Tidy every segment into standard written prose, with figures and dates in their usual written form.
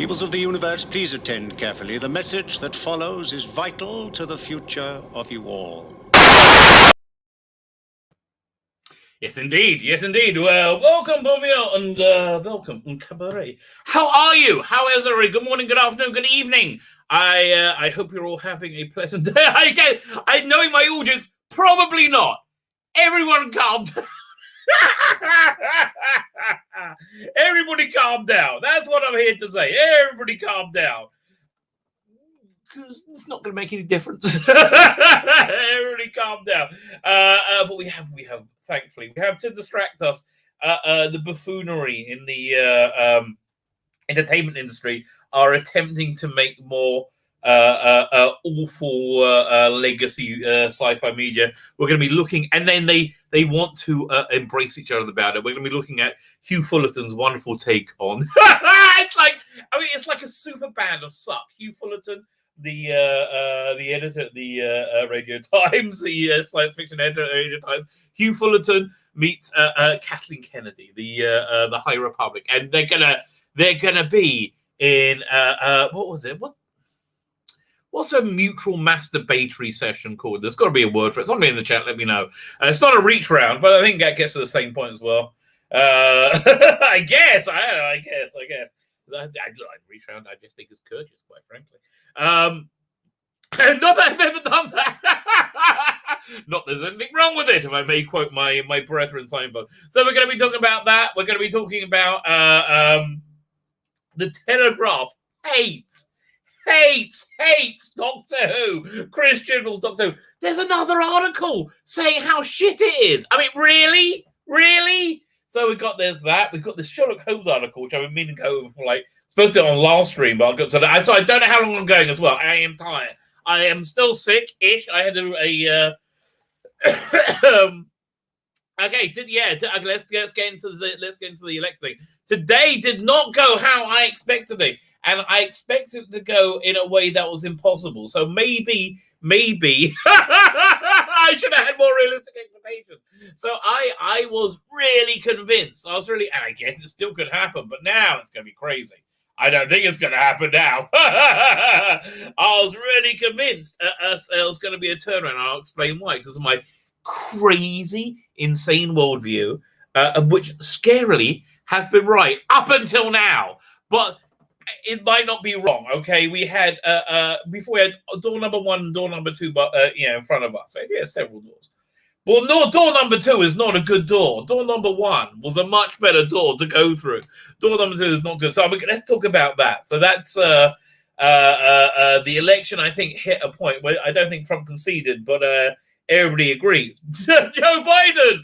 Peoples of the universe, please attend carefully. The message that follows is vital to the future of you all. Yes, indeed. Yes, indeed. Well, welcome, Bovio, and welcome, Cabaret. How are you? How is everybody? Good morning, good afternoon, good evening. I hope you're all having a pleasant day. I knowing my audience, probably not. Everyone calm down. Everybody calm down. That's what I'm here to say. Everybody calm down. Because it's not going to make any difference. Everybody calm down. But we have, thankfully, we have to distract us. The buffoonery in the entertainment industry are attempting to make more awful legacy sci-fi media. We're going to be looking, and then they want to embrace each other about it. We're going to be looking at Hugh Fullerton's wonderful take on. It's like a super band of suck. Hugh Fullerton, the editor at the Radio Times, the science fiction editor at Radio Times. Hugh Fullerton meets Kathleen Kennedy, the High Republic, and they're gonna be in what was it? What's a mutual masturbatory session called? There's got to be a word for it. Somebody in the chat, let me know. It's not a reach round, but I think that gets to the same point as well. I guess. I guess. I'd reach round. I just think it's courteous, quite frankly. Not that I've ever done that. Not there's anything wrong with it, if I may quote my brethren Seinfeld. So we're going to be talking about that. We're going to be talking about the Telegraph hates Doctor Who. Christian will Doctor Who. There's another article saying how shit it is. I mean, really? So we got that. We've got the Sherlock Holmes article, which I've been meaning to go over for supposed to do it on last stream, but I got to that. So I don't know how long I'm going as well. I am tired. I am still sick-ish. I had a okay. Let's get into the elect thing. Today did not go how I expected it, and I expected it to go in a way that was impossible. So maybe I should have had more realistic expectations. So I was really convinced. And I guess it still could happen, but now it's going to be crazy. I don't think it's going to happen now. I was really convinced it was going to be a turnaround. I'll explain why. Because of my crazy, insane worldview, which scarily has been right up until now. But it might not be wrong. Okay, we had before we had door number 1 and door number 2, but in front of us. So yeah, several doors. Well, no, door number 2 is not a good door. Door number 1 was a much better door to go through. Door number 2 is not good. So let's talk about that. So that's the election. I think hit a point where I don't think Trump conceded, but everybody agrees. Joe Biden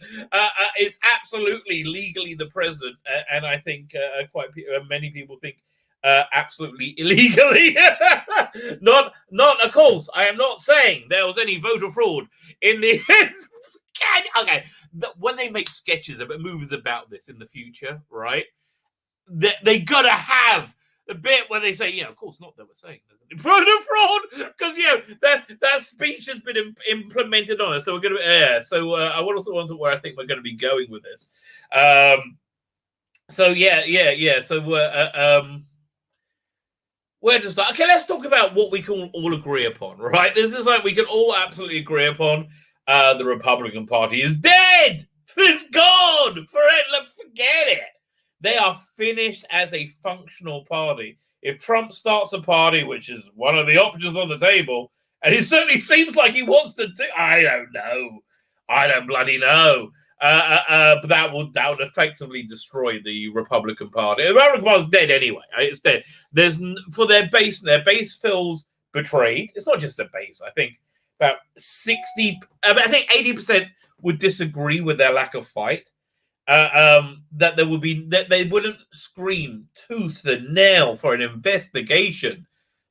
is absolutely legally the president, and I think quite many people think absolutely illegally. Not. Of course, I am not saying there was any voter fraud in the. Okay, when they make sketches about movies about this in the future, right? They gotta have the bit where they say, of course not. They were saying voter fraud because that speech has been implemented on us. So we're gonna I also wonder where I think we're going to be going with this. So where to start? Okay, let's talk about what we can all agree upon, right? This is we can all absolutely agree upon. The Republican Party is dead. It's gone. Forget it. They are finished as a functional party. If Trump starts a party, which is one of the options on the table, and it certainly seems like he wants to do, I don't know. I don't bloody know. But that would effectively destroy the Republican Party. The Republican Party is dead anyway. It's dead. There's for their base feels betrayed. It's not just the base. I think about 60. I think 80% would disagree with their lack of fight. That they wouldn't scream tooth and nail for an investigation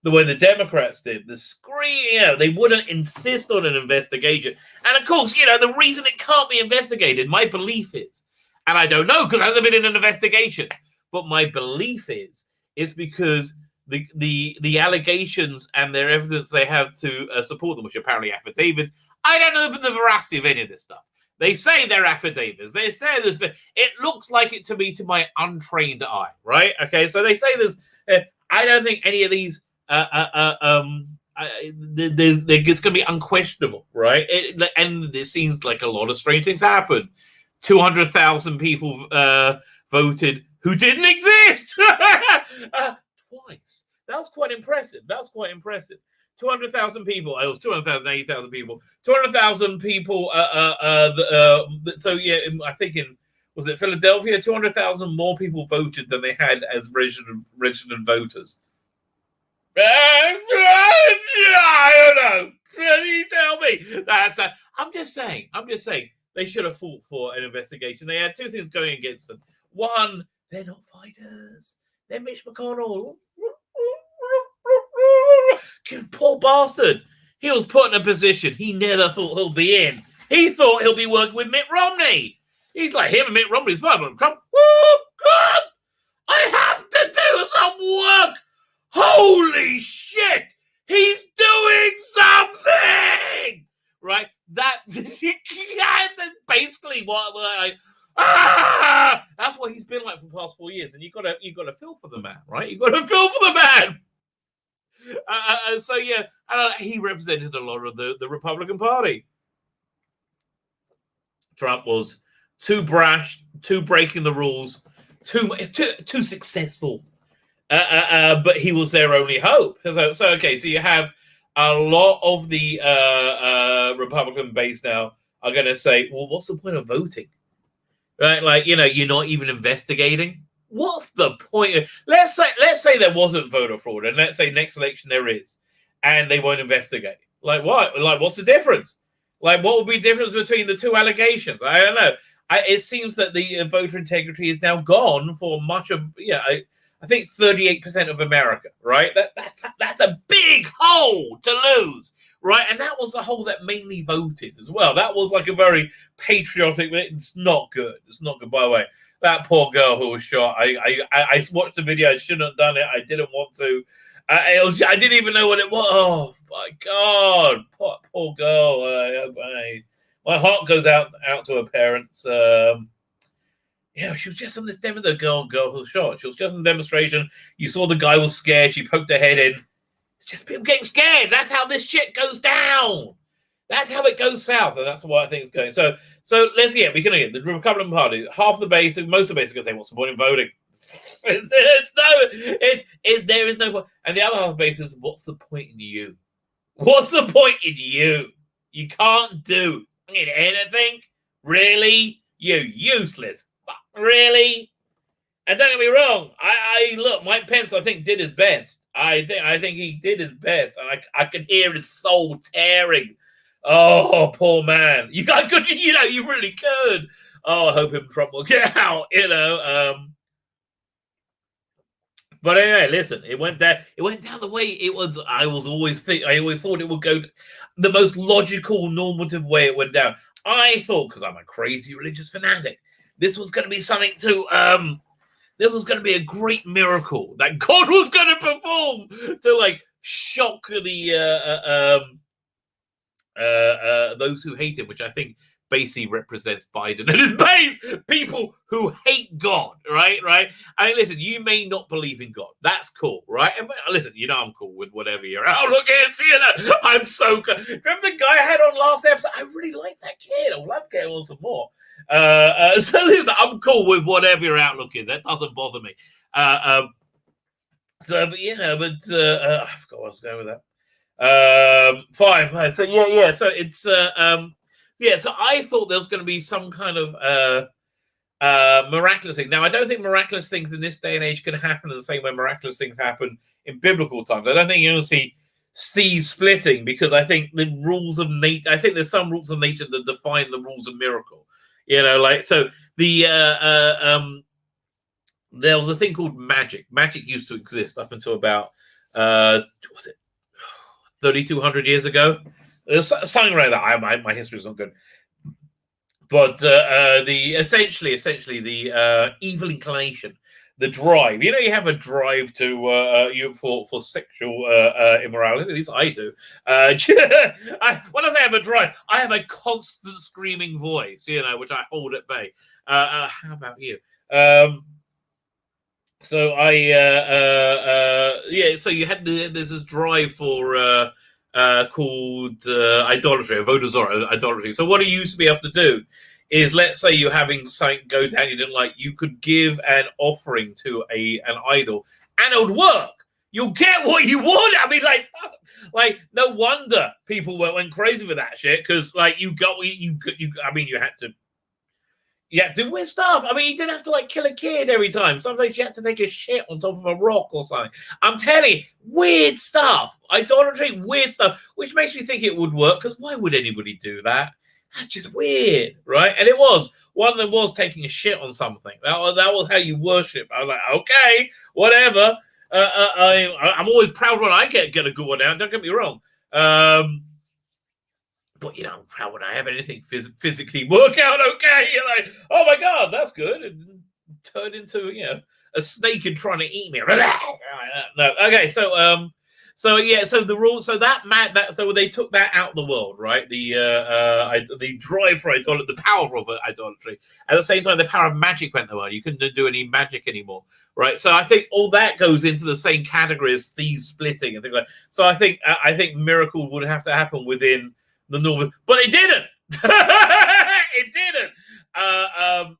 the way the Democrats did. They wouldn't insist on an investigation. And of course, the reason it can't be investigated, my belief is, and I don't know because I haven't been in an investigation, but my belief is, it's because the allegations and their evidence they have to support them, which are apparently affidavits. I don't know the veracity of any of this stuff. They say they're affidavits. They say this. It looks like it to me, to my untrained eye, right? Okay, so they say this. I don't think any of these it's going to be unquestionable, right? And it seems like a lot of strange things happen. 200,000 people voted who didn't exist twice. That was quite impressive. 200,000 people. It was 200,000, 80,000 people. 200,000 people. So yeah, I think was it Philadelphia? 200,000 more people voted than they had as registered voters. I don't know. Can you tell me? I'm just saying. They should have fought for an investigation. They had two things going against them. One, they're not fighters. They're Mitch McConnell. Poor bastard. He was put in a position he never thought he'll be in. He thought he'll be working with Mitt Romney. He's like, him and Mitt Romney's fine, but Trump, oh, God, I have to do some work. Holy shit. He's doing something. Right? That basically what that's what he's been like for the past 4 years. And you gotta feel for the man, right? You gotta feel for the man. So yeah, he represented a lot of the Republican Party. Trump was too brash, too breaking the rules, too successful. But he was their only hope. So okay, so you have a lot of the Republican base now are going to say, well, what's the point of voting? Right? Like, you're not even investigating. What's the point? Let's say there wasn't voter fraud, and let's say next election there is, and they won't investigate. Like what? Like what's the difference? Like what would be the difference between the two allegations? I don't know. It seems that the voter integrity is now gone for much of I think 38% of America, right? That's a big hole to lose, right? And that was the hole that mainly voted as well. That was like a very patriotic. It's not good. It's not good. By the way, that poor girl who was shot. I watched the video. I shouldn't have done it. I didn't want to. I didn't even know what it was. Oh my God, poor girl. My heart goes out to her parents. Yeah, she was just on this demo. The girl who was shot. She was just on the demonstration. You saw the guy was scared. She poked her head in. It's just people getting scared. That's how this shit goes down. That's how it goes south, and that's what I think is going. So let's we can get the Republican Party. Half the base, most of the base are going to say, "What's the point in voting?" There is no point. And the other half of the base is, "What's the point in you? What's the point in you? You can't do anything, really. You're useless." Really? And don't get me wrong. I look, Mike Pence, I think, did his best. I think he did his best. And I could hear his soul tearing. Oh, poor man. You really could. Oh, I hope him Trump will get out, But anyway, listen, it went down the way it was. I always thought it would go the most logical, normative way it went down. I thought, because I'm a crazy religious fanatic, this was going to be something this was going to be a great miracle that God was going to perform to like shock the those who hate him, which I think basically represents Biden and his base, people who hate God, right? I mean, listen, you may not believe in God. That's cool, right? And listen, I'm cool with whatever you're out. Look at I'm so good. Remember the guy I had on last episode? I really like that kid. I would love to get on some more. So listen, I'm cool with whatever your outlook is. That doesn't bother me. I forgot where I was going with that. Fine. So yeah. So it's so I thought there was going to be some kind of miraculous thing. Now, I don't think miraculous things in this day and age can happen in the same way miraculous things happen in biblical times. I don't think you're going to see seas splitting, because I think the rules of nature. I think there's some rules of nature that define the rules of miracle. So the there was a thing called magic. Magic used to exist up until about 3,200 years ago. Something like that. My history is not good, but essentially the evil inclination, the drive. You have a drive to for sexual immorality. At least I do. When I say I have a drive, I have a constant screaming voice, which I hold at bay. How about you? So so you had there's this drive for called idolatry, avodah idolatry. So what you used to be able to do is, let's say you're having something go down you didn't like, you could give an offering to an idol, and it would work. You'll get what you want. I mean, like no wonder people went crazy with that shit, because like you I mean, you had to do weird stuff. I mean, you didn't have to like kill a kid every time. Sometimes you had to take a shit on top of a rock or something. I'm telling you, weird stuff. Idolatry, weird stuff, which makes me think it would work, because why would anybody do that? That's just weird, right? And it was. One of them was taking a shit on something. That was how you worship. I was like, okay, whatever. I'm always proud when I get a good one out. Don't get me wrong. But, you know, I'm proud when I have anything physically work out okay. You're like, oh my God, that's good. And turn into, you know, a snake and trying to eat me. No, okay, so the rule, so so they took that out of the world, right? The drive for idolatry, the power of idolatry. At the same time, the power of magic went away. You couldn't do any magic anymore, right? So I think all that goes into the same category as thieves splitting and things like that. So I think miracle would have to happen within the normal, but it didn't. It didn't.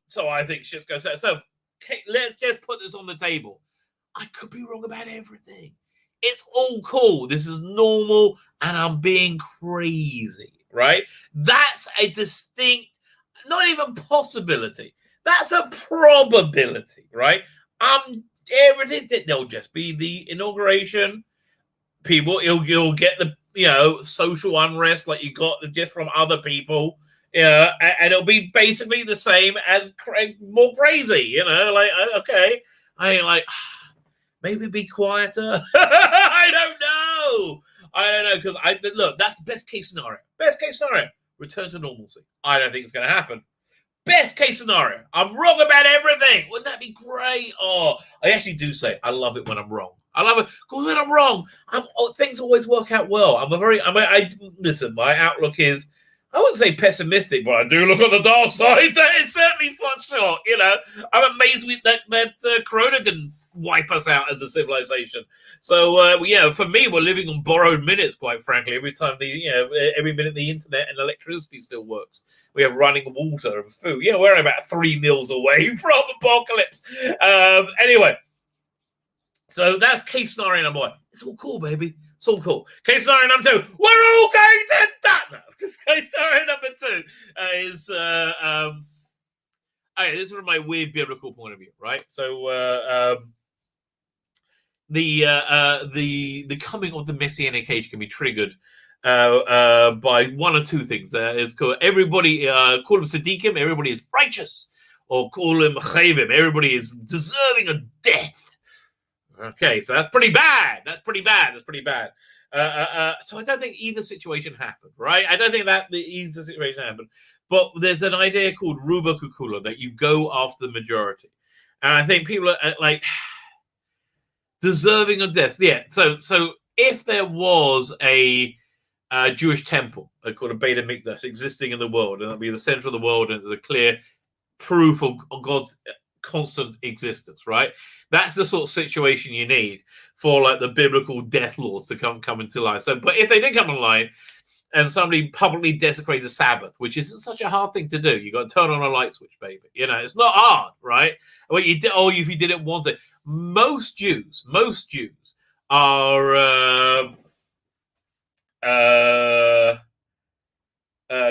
So I think shit's going to. So let's just put this on the table. I could be wrong about everything. It's all cool. This is normal, and I'm being crazy, right? That's a distinct, not even possibility. That's a probability, right? Everything. There'll just be the inauguration. People, you'll get the, you know, social unrest like you got just from other people, you know, and it'll be basically the same and more crazy, you know, like, okay, I ain't like, maybe be quieter. I don't know, because look, that's the best case scenario. Best case scenario, return to normalcy. I don't think it's going to happen. Best case scenario, I'm wrong about everything. Wouldn't that be great? Oh, I actually do say I love it when I'm wrong. I love it because when I'm wrong, things always work out well. Listen, my outlook is, I wouldn't say pessimistic, but I do look on the dark side. That is certainly for sure. You know, I'm amazed that Corona didn't wipe us out as a civilization. So, for me, we're living on borrowed minutes, quite frankly. Every minute the internet and electricity still works. We have running water and food. Yeah, we're about 3 meals away from apocalypse. Anyway. So that's case scenario number one. It's all cool, baby. It's all cool. Case scenario number two. We're all going to die. No. Case scenario number two is this is from my weird biblical point of view, right? So the coming of the Messianic age can be triggered by one or two things. It's called everybody call them Siddiqim. Everybody is righteous, or call them Chavim. Everybody is deserving of death. Okay, so that's pretty bad. So I don't think either situation happened, right? I don't think that either situation happened. But there's an idea called Ruba Kukula, that you go after the majority. And I think people are like deserving of death. Yeah. So if there was a Jewish temple called a Beit HaMikdash existing in the world, and it'll be the center of the world, and there's a clear proof of God's constant existence, right? That's the sort of situation you need for like the biblical death laws to come into life. So, but if they did come online and somebody publicly desecrates the Sabbath, which isn't such a hard thing to do, you got to turn on a light switch, baby. You know, it's not hard, right? What you did, if you did it once, most Jews are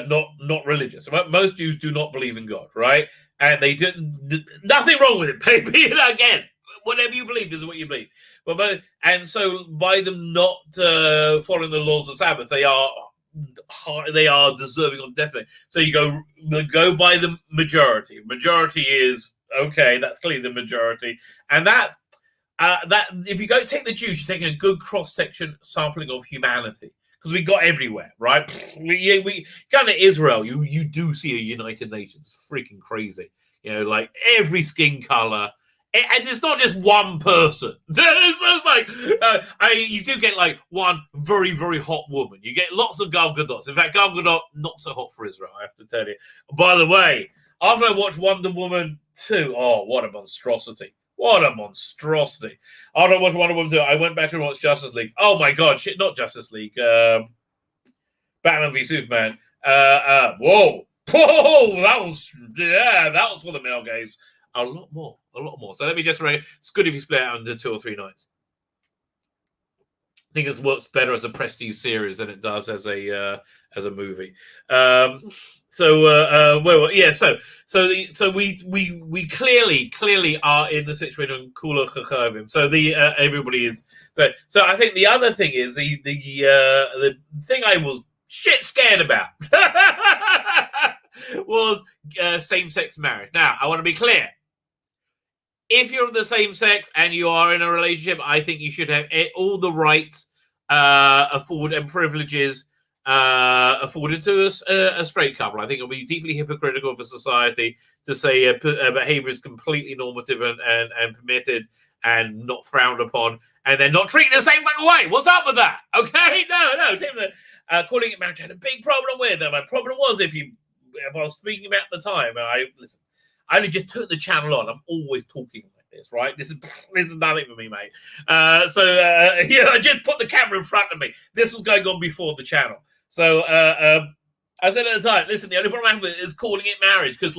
not religious. Most Jews do not believe in God, right? And they didn't. Nothing wrong with it, baby. You know, again, whatever you believe is what you believe. And so, by them not following the laws of Sabbath, they are deserving of death. So you go by the majority. Majority is okay. That's clearly the majority, and that if you take the Jews, you're taking a good cross section sampling of humanity. Because we got everywhere, right? We go to Israel, you do see a United Nations. It's freaking crazy. You know, like every skin color. And it's not just one person. It's like, you do get like one very, very hot woman. You get lots of Gal Gadots. In fact, Gal Gadot, not so hot for Israel, I have to tell you. By the way, after I watched Wonder Woman 2, oh, what a monstrosity. What a monstrosity. I don't watch Wonder Woman 2. I went back and watched Justice League. Oh my God, shit, not Justice League. Batman v Superman. Whoa, that was for the male gaze. A lot more. So let me just read. It's good if you split it out into 2 or 3 nights. I think it works better as a prestige series than it does as a movie. So we clearly are in the situation Kula Chachavim. So everybody is. So I think the other thing is the thing I was shit scared about was same-sex marriage. Now I want to be clear. If you're of the same sex and you are in a relationship, I think you should have all the rights and privileges afforded to a straight couple. I think it would be deeply hypocritical for society to say behavior is completely normative and permitted and not frowned upon, and they're not treated the same way. What's up with that? Okay, no. Calling it marriage I had a big problem with. And my problem was if I was speaking about the time, and I only just took the channel on. I'm always talking like this, right? This is nothing for me, mate. I just put the camera in front of me. This was going on before the channel. So I said at the time, listen, the only problem I have with it is calling it marriage. Because,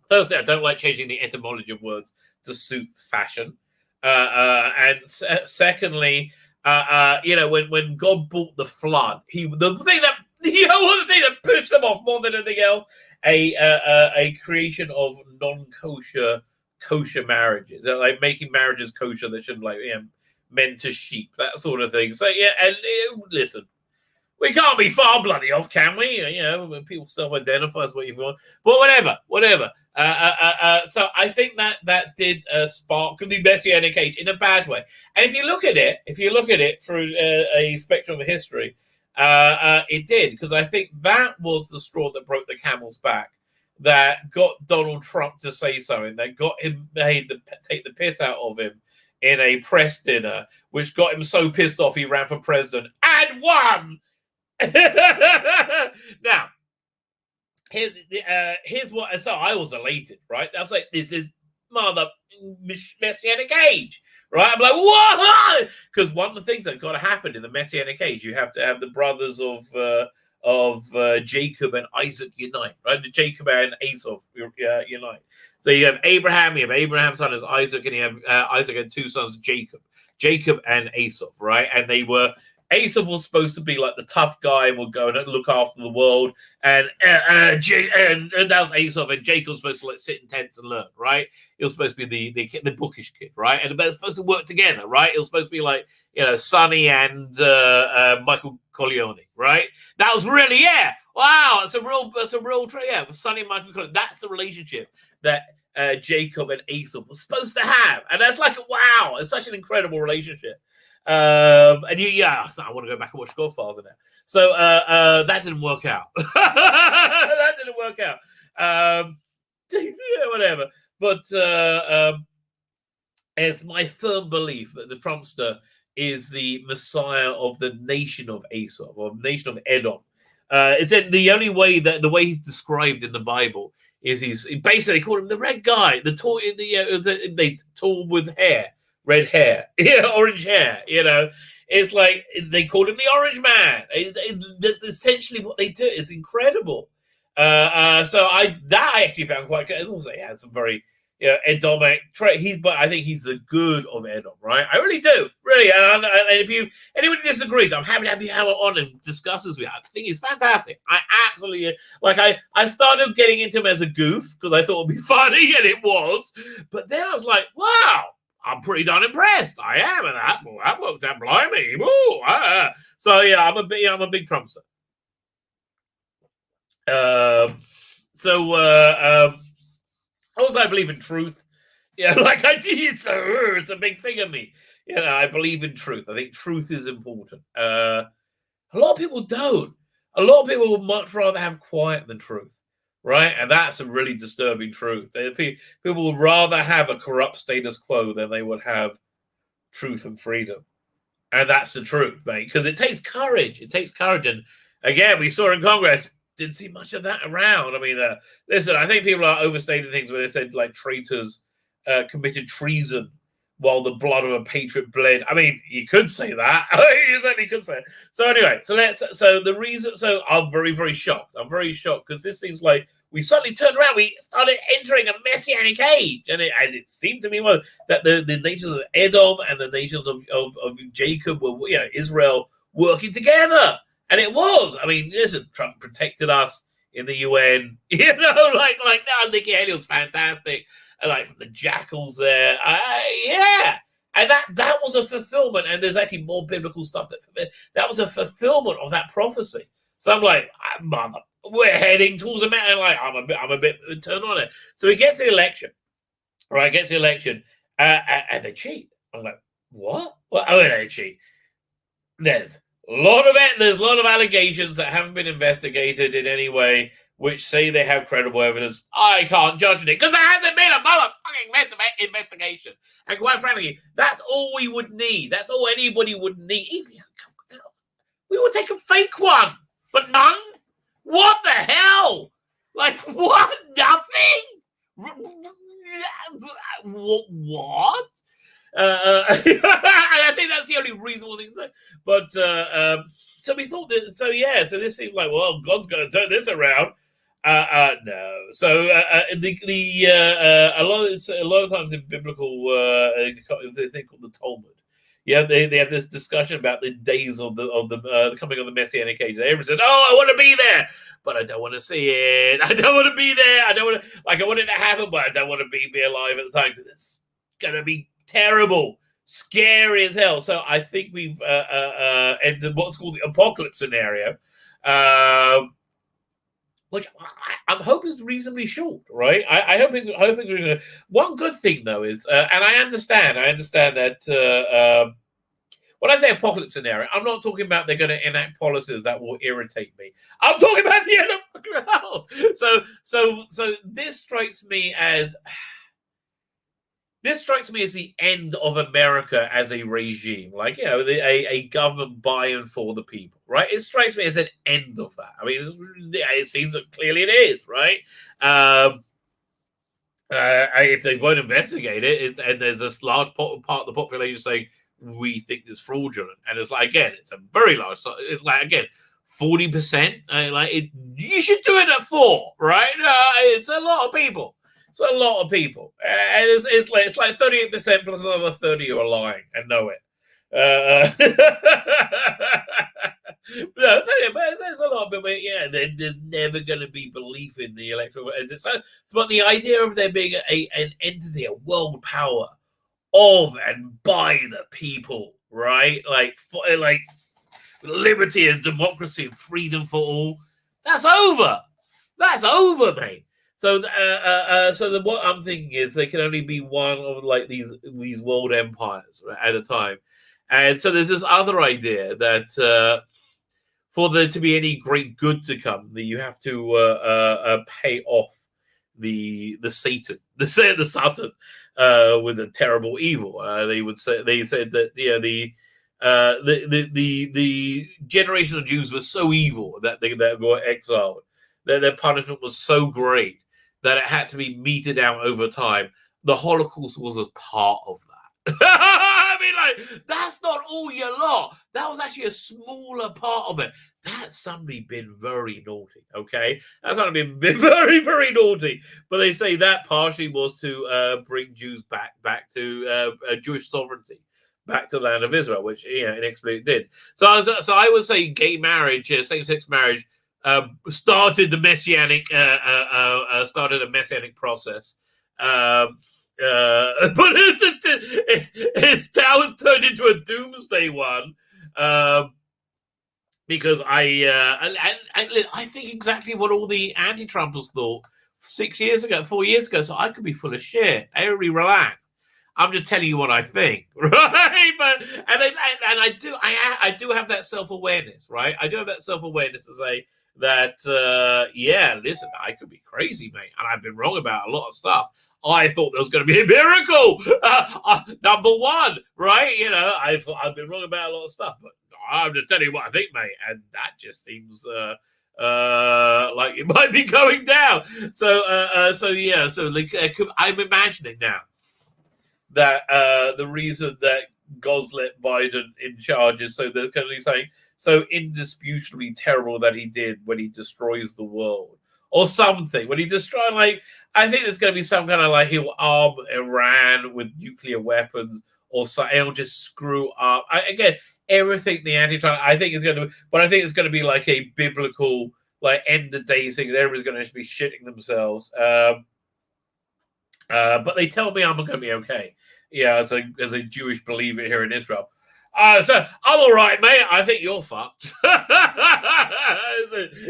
firstly, I don't like changing the etymology of words to suit fashion. And secondly, when God brought the flood, the thing that pushed them off more than anything else, a creation of non-kosher marriages, like making marriages kosher that should men to sheep, that sort of thing. So listen, we can't be far bloody off, can we? When people self-identify as what you want, but whatever. So I think that did spark the Messianic age in a bad way. And if you look at it through a spectrum of history, it did, because I think that was the straw that broke the camel's back, that got Donald Trump to say something, that got him take the piss out of him in a press dinner, which got him so pissed off he ran for president and won. Now, here's what. So I was elated, right? I was like, this is mother Messianic age, right? I'm like, what? Because one of the things that got to happen in the Messianic age, you have to have the brothers of Jacob and Isaac unite, right? Jacob and Esau unite. So you have Abraham. You have Abraham's son as Isaac, and you have Isaac and 2 sons, Jacob and Esau, right? And they were. Esau was supposed to be like the tough guy and would go and look after the world, and that was Esau. And Jacob was supposed to sit in tents and learn, right? He was supposed to be the bookish kid, right? And they're supposed to work together, right? It was supposed to be like Sonny and Michael Corleone, right? That was really wow. It's a real with Sonny and Michael Corleone. That's the relationship that Jacob and Esau were supposed to have, and that's wow. It's such an incredible relationship. I want to go back and watch Godfather now. So that didn't work out. Whatever. But it's my firm belief that the Trumpster is the Messiah of the nation of Esau, or nation of Edom. It's in the only way that the way he's described in the Bible is he's basically called him the red guy, the tall with hair. Red hair, orange hair, It's like they called him the Orange Man. That's essentially what they do. It's incredible. So I actually found quite good. It's also, he has some very Edomic trait. But I think he's the good of Edom, right? I really do, really. And if anybody disagrees, I'm happy to have you on and discuss this with you. I think he's fantastic. I absolutely I started getting into him as a goof because I thought it'd be funny, and it was. But then I was like, wow. I'm pretty darn impressed. I am, and that worked out. Blimey! So yeah, I'm a big Trumpster. Also, I believe in truth. It's a big thing of me. I believe in truth. I think truth is important. A lot of people don't. A lot of people would much rather have quiet than truth. Right, and that's a really disturbing truth. People would rather have a corrupt status quo than they would have truth and freedom, and that's the truth, mate. Because it takes courage. And again, we saw in Congress, didn't see much of that around. I mean, listen, I think people are overstating things when they said like traitors committed treason while the blood of a patriot bled. I mean, you could say that. You certainly could say it. So anyway, so I'm very, very shocked. I'm very shocked because this seems like we suddenly turned around. We started entering a messianic age. And it seemed to me that the nations of Edom and the nations of Jacob were, Israel, working together. And it was. I mean, listen, Trump protected us in the UN. Now Nikki Haley's fantastic. Like from the jackals there. And that was a fulfillment. And there's actually more biblical stuff that was a fulfillment of that prophecy. So I'm like, mother, we're heading towards a man. Like I'm a bit turned on it. So he gets the election, right? And they cheat. I'm like, what? Well, they cheat. There's a lot of allegations that haven't been investigated in any way, which say they have credible evidence. I can't judge it because there hasn't been a motherfucking investigation. And quite frankly, that's all we would need. That's all anybody would need. We would take a fake one, but none. What the hell? Like what? Nothing? What? I think that's the only reasonable thing to say. But so we thought that. So this seems like, well, God's going to turn this around. No. So a lot of times in biblical they think called the Talmud. Yeah, they have this discussion about the days of the coming of the Messianic age. Everyone said, "Oh, I want to be there, but I don't want to see it. I don't want to be there. I want it to happen, but I don't want to be alive at the time because it's gonna be terrible, scary as hell." So I think we've entered what's called the apocalypse scenario. Which I'm hoping is reasonably short, right? I hope it's reasonable. One good thing, though, is, and I understand that when I say apocalypse scenario, I'm not talking about they're going to enact policies that will irritate me. I'm talking about the end of the world. So this strikes me as the end of America as a regime, like, a government by and for the people, right? It strikes me as an end of that. I mean, it seems that clearly it is, right? If they won't investigate it, and there's this large part of the population saying, we think it's fraudulent. And it's like, again, it's a very large, it's like, again, 40%. You should do it at 4, right? It's a lot of people. It's a lot of people, and it's like 38% plus another 30 who are lying and know it. There's a lot of people. Yeah, there's never going to be belief in the electoral. But the idea of there being an entity, a world power of and by the people, right? Like liberty and democracy and freedom for all. That's over. That's over, mate. So, what I'm thinking is there can only be one of like these world empires at a time, and so there's this other idea that for there to be any great good to come, that you have to pay off the Satan, the Satan, with a terrible evil. They said that the generation of Jews were so evil that they got exiled, that their punishment was so great that it had to be meted out over time. The Holocaust was a part of that. I mean, that's not all your lot. That was actually a smaller part of it. That's somebody been very naughty, okay? That's somebody been very, very naughty. But they say that partially was to bring Jews back to Jewish sovereignty, back to the land of Israel, which, inexplicably did. So I would say gay marriage, same-sex marriage, started a messianic process, but it's now turned into a doomsday one, because I think exactly what all the anti-Trumpers thought 4 years ago. So I could be full of shit. Everybody relax. I'm just telling you what I think, right? But I do have that self-awareness, right? I do have that self-awareness to say that, listen, I could be crazy, mate, and I've been wrong about a lot of stuff. I thought there was going to be a miracle, number one, right? I've been wrong about a lot of stuff, but I'm just telling you what I think, mate, and that just seems like it might be going down. I'm imagining now that the reason that God's let Biden in charge is so there's going to be something so indisputably terrible that he did when he destroys the world or something. When he destroys, like, I think there's going to be some kind of like he'll arm Iran with nuclear weapons or something. He'll just screw up. Again, everything the anti-Trump, I think is going to, but I think it's going to be like a biblical, like end of days thing. Everybody's going to be shitting themselves. But they tell me I'm going to be okay. Yeah, as a Jewish believer here in Israel. So I'm all right, mate. I think you're fucked.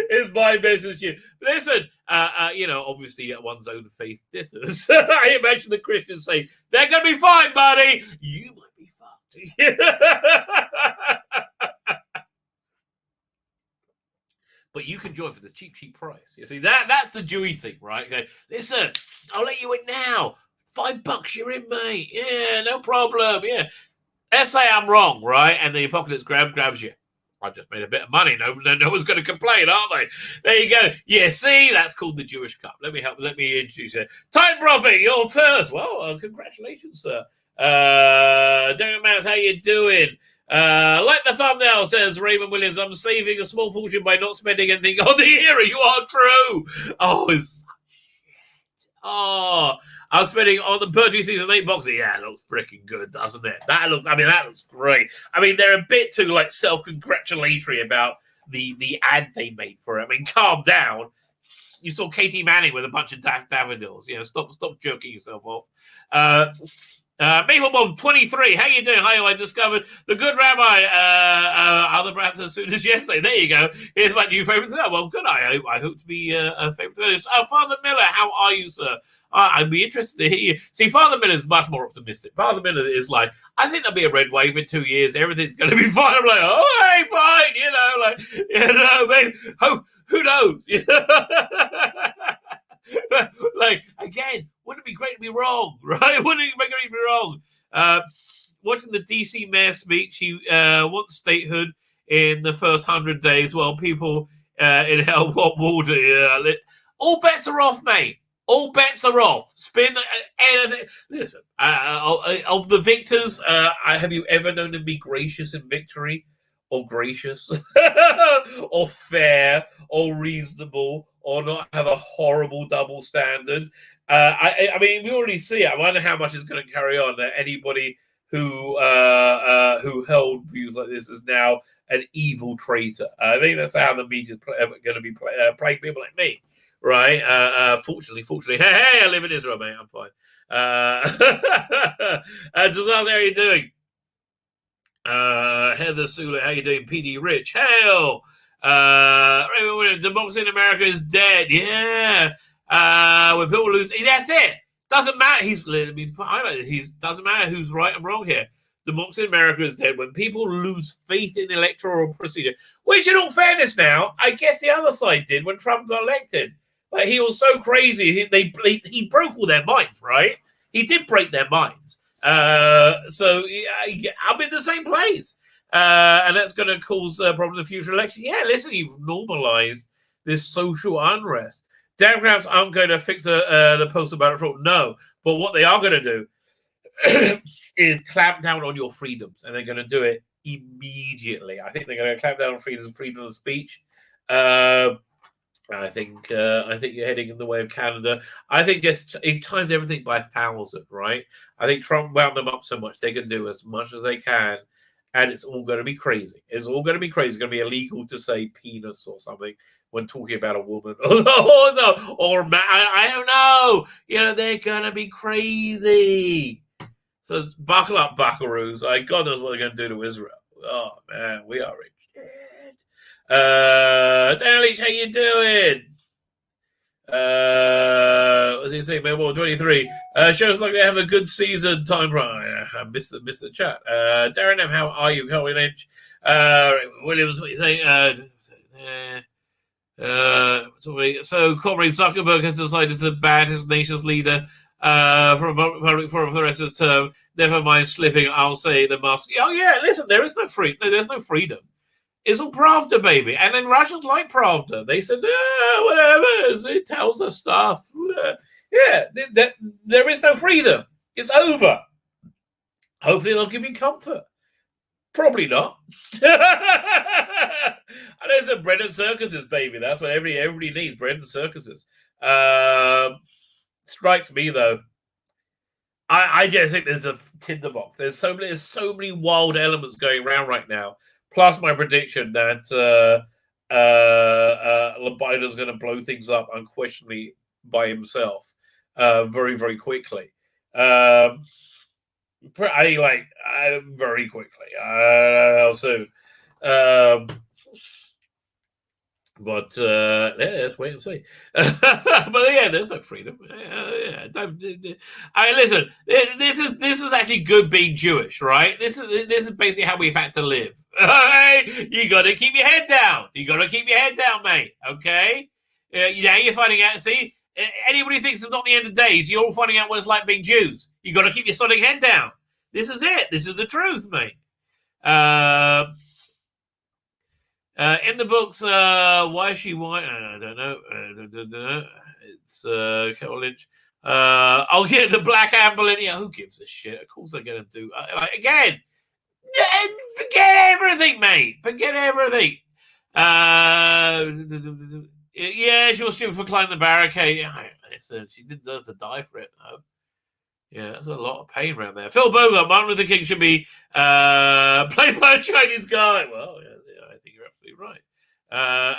It's my message to you. Listen, obviously one's own faith differs. I imagine the Christians say, they're going to be fine, buddy. You might be fucked. But you can join for the cheap price. You see, that's the Jewy thing, right? Okay, listen, I'll let you in now. $5, you're in, mate. Yeah, no problem. Yeah. Let's say I'm wrong, right? And the apocalypse grabs you. I just made a bit of money. No one's going to complain, aren't they? There you go. Yeah, see, that's called the Jewish Cup. Let me introduce you. Time Prophet, you're first. Well, congratulations, sir. Darren Mass, how you doing? Like the thumbnail says, Raymond Williams, I'm saving a small fortune by not spending anything on the era. You are true. Oh, it's such shit. Oh, I'm spending on the Purdue season 8 boxing. Yeah, it looks freaking good, doesn't it? That looks great. I mean, they're a bit too like self-congratulatory about the ad they made for it. I mean, calm down. You saw Katie Manning with a bunch of daffodils. You know, stop jerking yourself off. Maple Bomb 23, how you doing? Hi, I discovered the good rabbi, other perhaps as soon as yesterday. There you go. Here's my new favorite. Well, good. I hope to be a favorite. Father Miller, how are you, sir? I'd be interested to hear you. See, Father Miller is much more optimistic. Father Miller is like, I think there'll be a red wave in 2 years. Everything's going to be fine. I'm like, oh, hey, fine. Maybe, who knows? Like, again, wouldn't it be great to be wrong, right? Wouldn't it be great to be wrong? Watching the DC mayor speech, he wants statehood in the first 100 days while people in hell want water. All bets are off, mate. All bets are off. Spin anything. Listen, of the victors, have you ever known them be gracious in victory? Or gracious? Or fair? Or reasonable? Or not have a horrible double standard? I mean, we already see it. I wonder how much is going to carry on. Anybody who held views like this is now an evil traitor. I think that's how the media is going to be playing people like me. Right. Fortunately. Hey, I live in Israel, mate. I'm fine. Disaster, how are you doing? Heather Sula, how you doing? PD Rich, hell. Democracy in America is dead. Yeah. When people lose, that's it. Doesn't matter. Doesn't matter who's right and wrong here. Democracy in America is dead. When people lose faith in electoral procedure, which in all fairness now, I guess the other side did when Trump got elected. Like, he was so crazy, he broke all their minds, right? He did break their minds. So I'm in the same place. And that's going to cause problems in the future election. Yeah, listen, you've normalized this social unrest. Democrats aren't going to fix the postal ballot fraud. No. But what they are going to do is clamp down on your freedoms. And they're going to do it immediately. I think they're going to clamp down on freedom of speech. I think you're heading in the way of Canada. I think he timed everything by 1,000, right? I think Trump wound them up so much they can do as much as they can, and it's all going to be crazy. It's all going to be crazy. It's going to be illegal to say penis or something when talking about a woman. I don't know. You know, they're going to be crazy. So buckle up, buckaroos. God knows what they're going to do to Israel. Oh, man, we are rich. Dan Leach, how you doing? What did he say? Mailball 23. Shows like they have a good season. Time right. I missed the chat. Darren M, how are you? Colin Lynch. Williams, what are you saying? So Comrade Zuckerberg has decided to ban his nation's leader from a public forum for the rest of the term. Never mind slipping. I'll say the Musk. Oh yeah, listen, there's no freedom. It's all Pravda, baby. And then Russians like Pravda. They said, whatever. It tells us stuff. There is no freedom. It's over. Hopefully they'll give you comfort. Probably not. And there's a bread and circuses, baby. That's what everybody needs, bread and circuses. Strikes me, though. I just think there's a tinderbox. There's so many wild elements going around right now. Plus my prediction that Biden's going to blow things up unquestionably by himself very, very quickly. Very quickly. I don't know how soon. But let's wait and see. But yeah, there's no freedom. Listen. This is actually good being Jewish, right? This is basically how we've had to live. You got to keep your head down. You got to keep your head down, mate. Okay. Now you're finding out. See, anybody thinks it's not the end of days. You're all finding out what it's like being Jews. You got to keep your sonic head down. This is it. This is the truth, mate. In the books, Why Is She White? I don't know. It's Carol Lynch. Oh, yeah, the Black Amber Lynch. Yeah, who gives a shit? Of course they're going to do. Again, forget everything, mate. Forget everything. Yeah, she was stupid for climbing the barricade. Yeah, she didn't deserve to die for it, though. Yeah, there's a lot of pain around there. Phil Bogart, Martin Luther King should be played by a Chinese guy. Well, yeah, I think you're absolutely right.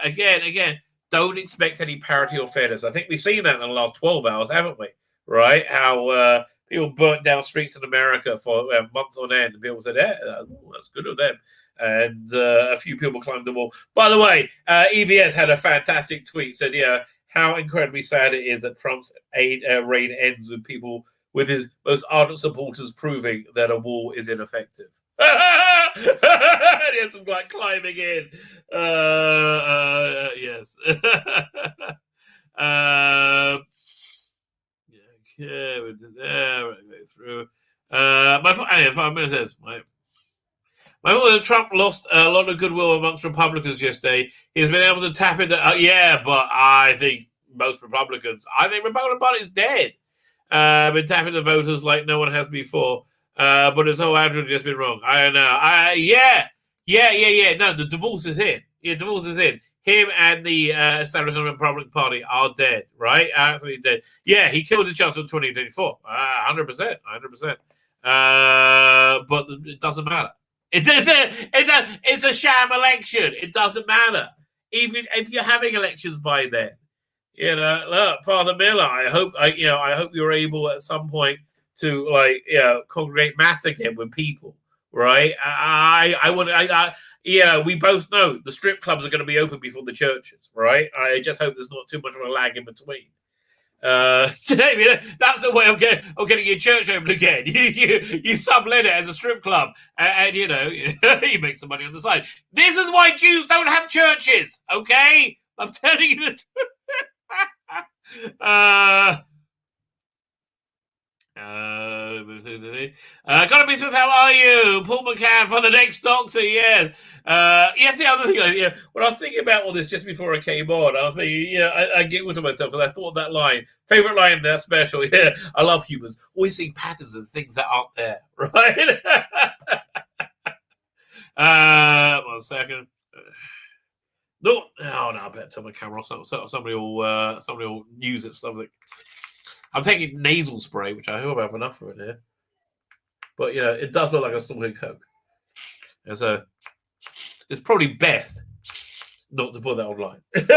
Again, don't expect any parity or fairness. I think we've seen that in the last 12 hours, haven't we? Right? How people burnt down streets in America for months on end, and people said, that's good of them. And a few people climbed the wall. By the way, EVS had a fantastic tweet, said, yeah, how incredibly sad it is that Trump's reign ends with his most ardent supporters proving that a wall is ineffective. He had some like climbing in. Yes. Yeah, we did that. We're going through. My 5 minutes says my father Trump lost a lot of goodwill amongst Republicans yesterday. He's been able to tap into. But I think most Republicans. I think Republican Party is dead. Been tapping the voters like no one has before. But his whole attitude has just been wrong. I don't know. Yeah. No, the divorce is in. Yeah, divorce is in. Him and the establishment Republican Party are dead, right? Absolutely dead. Yeah, he killed his chance in 2024. 100%. But it doesn't matter. It's a sham election. It doesn't matter. Even if you're having elections by then. You know, look, Father Miller, I hope you're able at some point to congregate mass again with people, right? We both know the strip clubs are going to be open before the churches, right? I just hope there's not too much of a lag in between. That's the way of getting your church open again. You sublet it as a strip club, and you make some money on the side. This is why Jews don't have churches, okay? I'm telling you the truth. Economy Smith, how are you? Paul McCann for the next Doctor, yes. Yes, the other thing, when I was thinking about all this just before I came on, I was thinking, I giggled to myself because I thought that line, favorite line in that special, I love humans, always seeing patterns and things that aren't there, right? 1 second. No, I better turn my camera off. Somebody will use it. Something. I'm taking nasal spray, which I hope I have enough of it here. But it does look like I'm snorting coke. And so it's probably best not to put that online. Okay,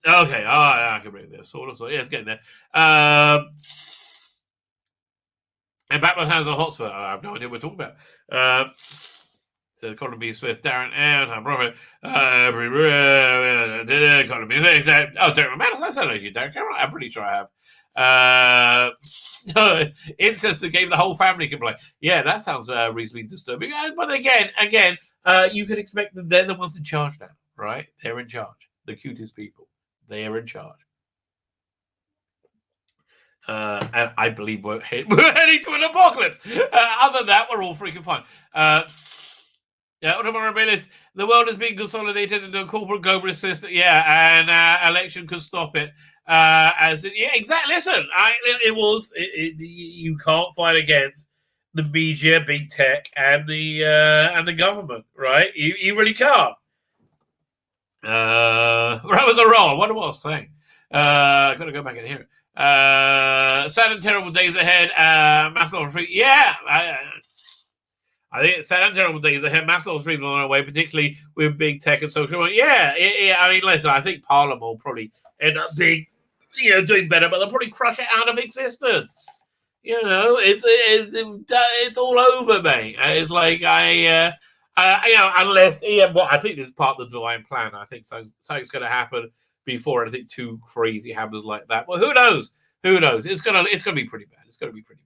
all right, I can read this. Sort of. Yeah, it's getting there. And Batman has a hotspot. I have no idea what we're talking about. So Economy Smith, Darren and I'm Robert. Economy. Oh, Darren Matters. That's hello, you, Darren. I'm pretty sure I have. Incest that gave the whole family complaint. Yeah, that sounds reasonably disturbing. But again, you could expect that they're the ones in charge now, right? They're in charge. The cutest people. They are in charge. And I believe we're heading to an apocalypse. Other than that, we're all freaking fine. The world is being consolidated into a corporate globalist system. Yeah, and election could stop it. Yeah, exactly. Listen, you can't fight against the media, big tech, and the government, right? You really can't. That was a roll. I wonder what I was saying. I got to go back in here. Sad and terrible days ahead. Mass level free. Yeah, I think sad and terrible days ahead. Mass level free on our way, particularly with big tech and social. Yeah. I mean, listen. I think Parliament will probably end up being, doing better, but they'll probably crush it out of existence. It's all over, mate. It's like unless I think this is part of the divine plan. I think something's going to happen before anything too crazy happens like that. Well, who knows? It's gonna be pretty bad. It's gonna be pretty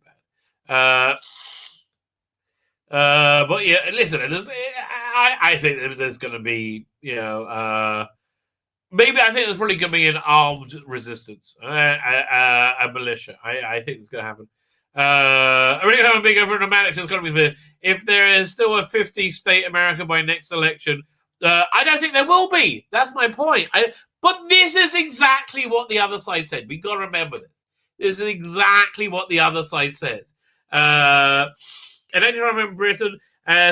bad. But yeah, listen. I think there's going to be, maybe I think there's probably going to be an armed resistance, a militia. I think it's going to happen. I really have a big over dramatics. It's going to be if there is still a 50-state America by next election. I don't think there will be. That's my point. But this is exactly what the other side said. We got to remember this. This is exactly what the other side says. And then you remember Britain.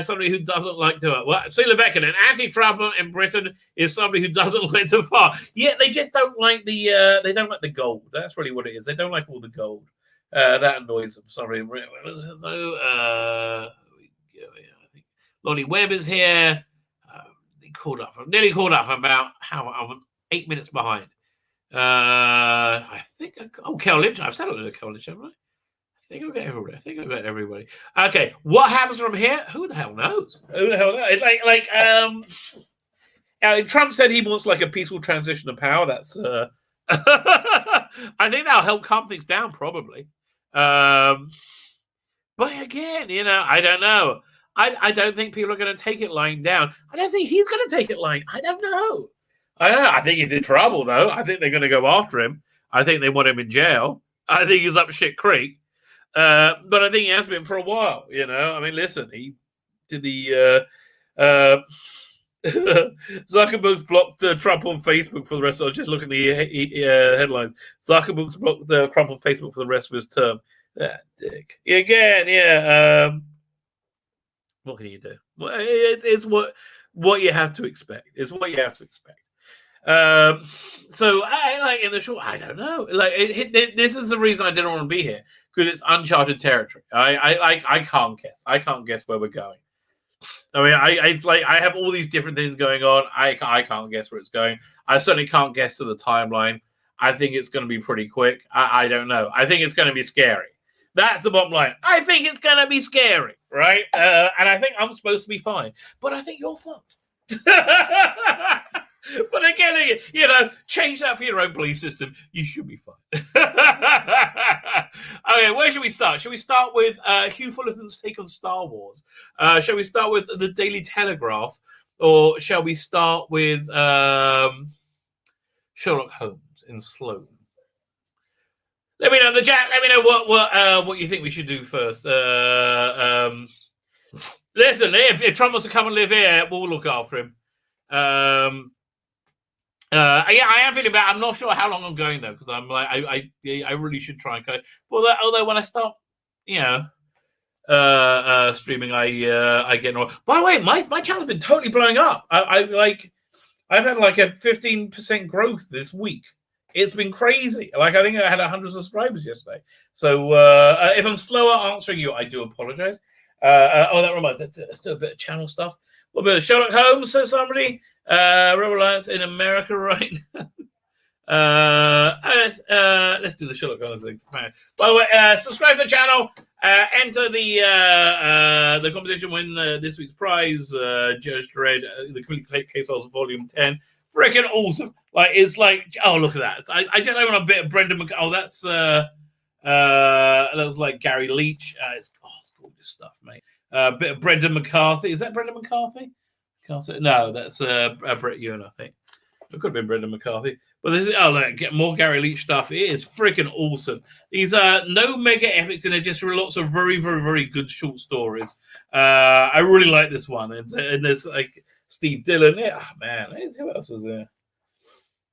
Somebody who doesn't like to Sheila Beckett, an anti-Trump in Britain is somebody who doesn't like to fart. Yeah, they just don't like the gold. That's really what it is. They don't like all the gold. That annoys them. Sorry. I think Lonnie Webb is here. I'm nearly caught up about how I'm 8 minutes behind. I think Kel Lynch. I've said a little Kel Lynch, haven't I? I think I've got everybody. Okay, what happens from here? Who the hell knows? It's like Trump said he wants like a peaceful transition of power. That's I think that'll help calm things down, probably. But again, I don't know. I don't think people are going to take it lying down. I don't think he's going to take it lying. I don't know. I think he's in trouble, though. I think they're going to go after him. I think they want him in jail. I think he's up shit creek. But I think he has been for a while. I mean, listen, he did the Zuckerberg's blocked Trump on Facebook for the rest. I was just looking at the headlines. Zuckerberg's blocked Trump on Facebook for the rest of his term. That dick. Again, yeah. What can you do? Well, it's what you have to expect. It's what you have to expect. So I like in the short. I don't know. Like this is the reason I didn't want to be here, because it's uncharted territory. I can't guess. I can't guess where we're going. I mean, I have all these different things going on. I can't guess where it's going. I certainly can't guess to the timeline. I think it's going to be pretty quick. I don't know. I think it's going to be scary. That's the bottom line. I think it's going to be scary, right? And I think I'm supposed to be fine. But I think you're fucked. But again, change that for your own belief system. You should be fine. Okay, where should we start? Shall we start with Hugh Fullerton's take on Star Wars? Shall we start with the Daily Telegraph? Or shall we start with Sherlock Holmes in Sloan? Let me know in the chat. Let me know what you think we should do first. Listen, if Trump wants to come and live here, we'll look after him. I am feeling bad. I'm not sure how long I'm going though, because I'm like I really should try and go. Well, although when I start, streaming, I get annoyed. By the way, my channel's been totally blowing up. I've had like a 15% growth this week. It's been crazy. Like I think I had 100 subscribers yesterday. So if I'm slower answering you, I do apologize. That reminds me. Let's do a bit of channel stuff. What about Sherlock Holmes? Says somebody. Reliance in America right now. Let's do the Sherlock Holmes thing. By the way, subscribe to the channel. Enter the competition. Win this week's prize. Judge Dredd, the Complete Case Files Volume 10. Freaking awesome! Like it's like, oh look at that! I just opened a bit of Brendan McCarthy. Oh, that's that was like Gary Leach. It's gorgeous stuff, mate. A bit of Brendan McCarthy. Is that Brendan McCarthy? Can't say. No, that's Brett Ewan, I think. It could have been Brendan McCarthy. But this is look, get more Gary Leach stuff. It is freaking awesome. These are no mega epics in it, just lots of very, very, very good short stories. I really like this one. And there's like Steve Dillon. Yeah, man. Who else is there?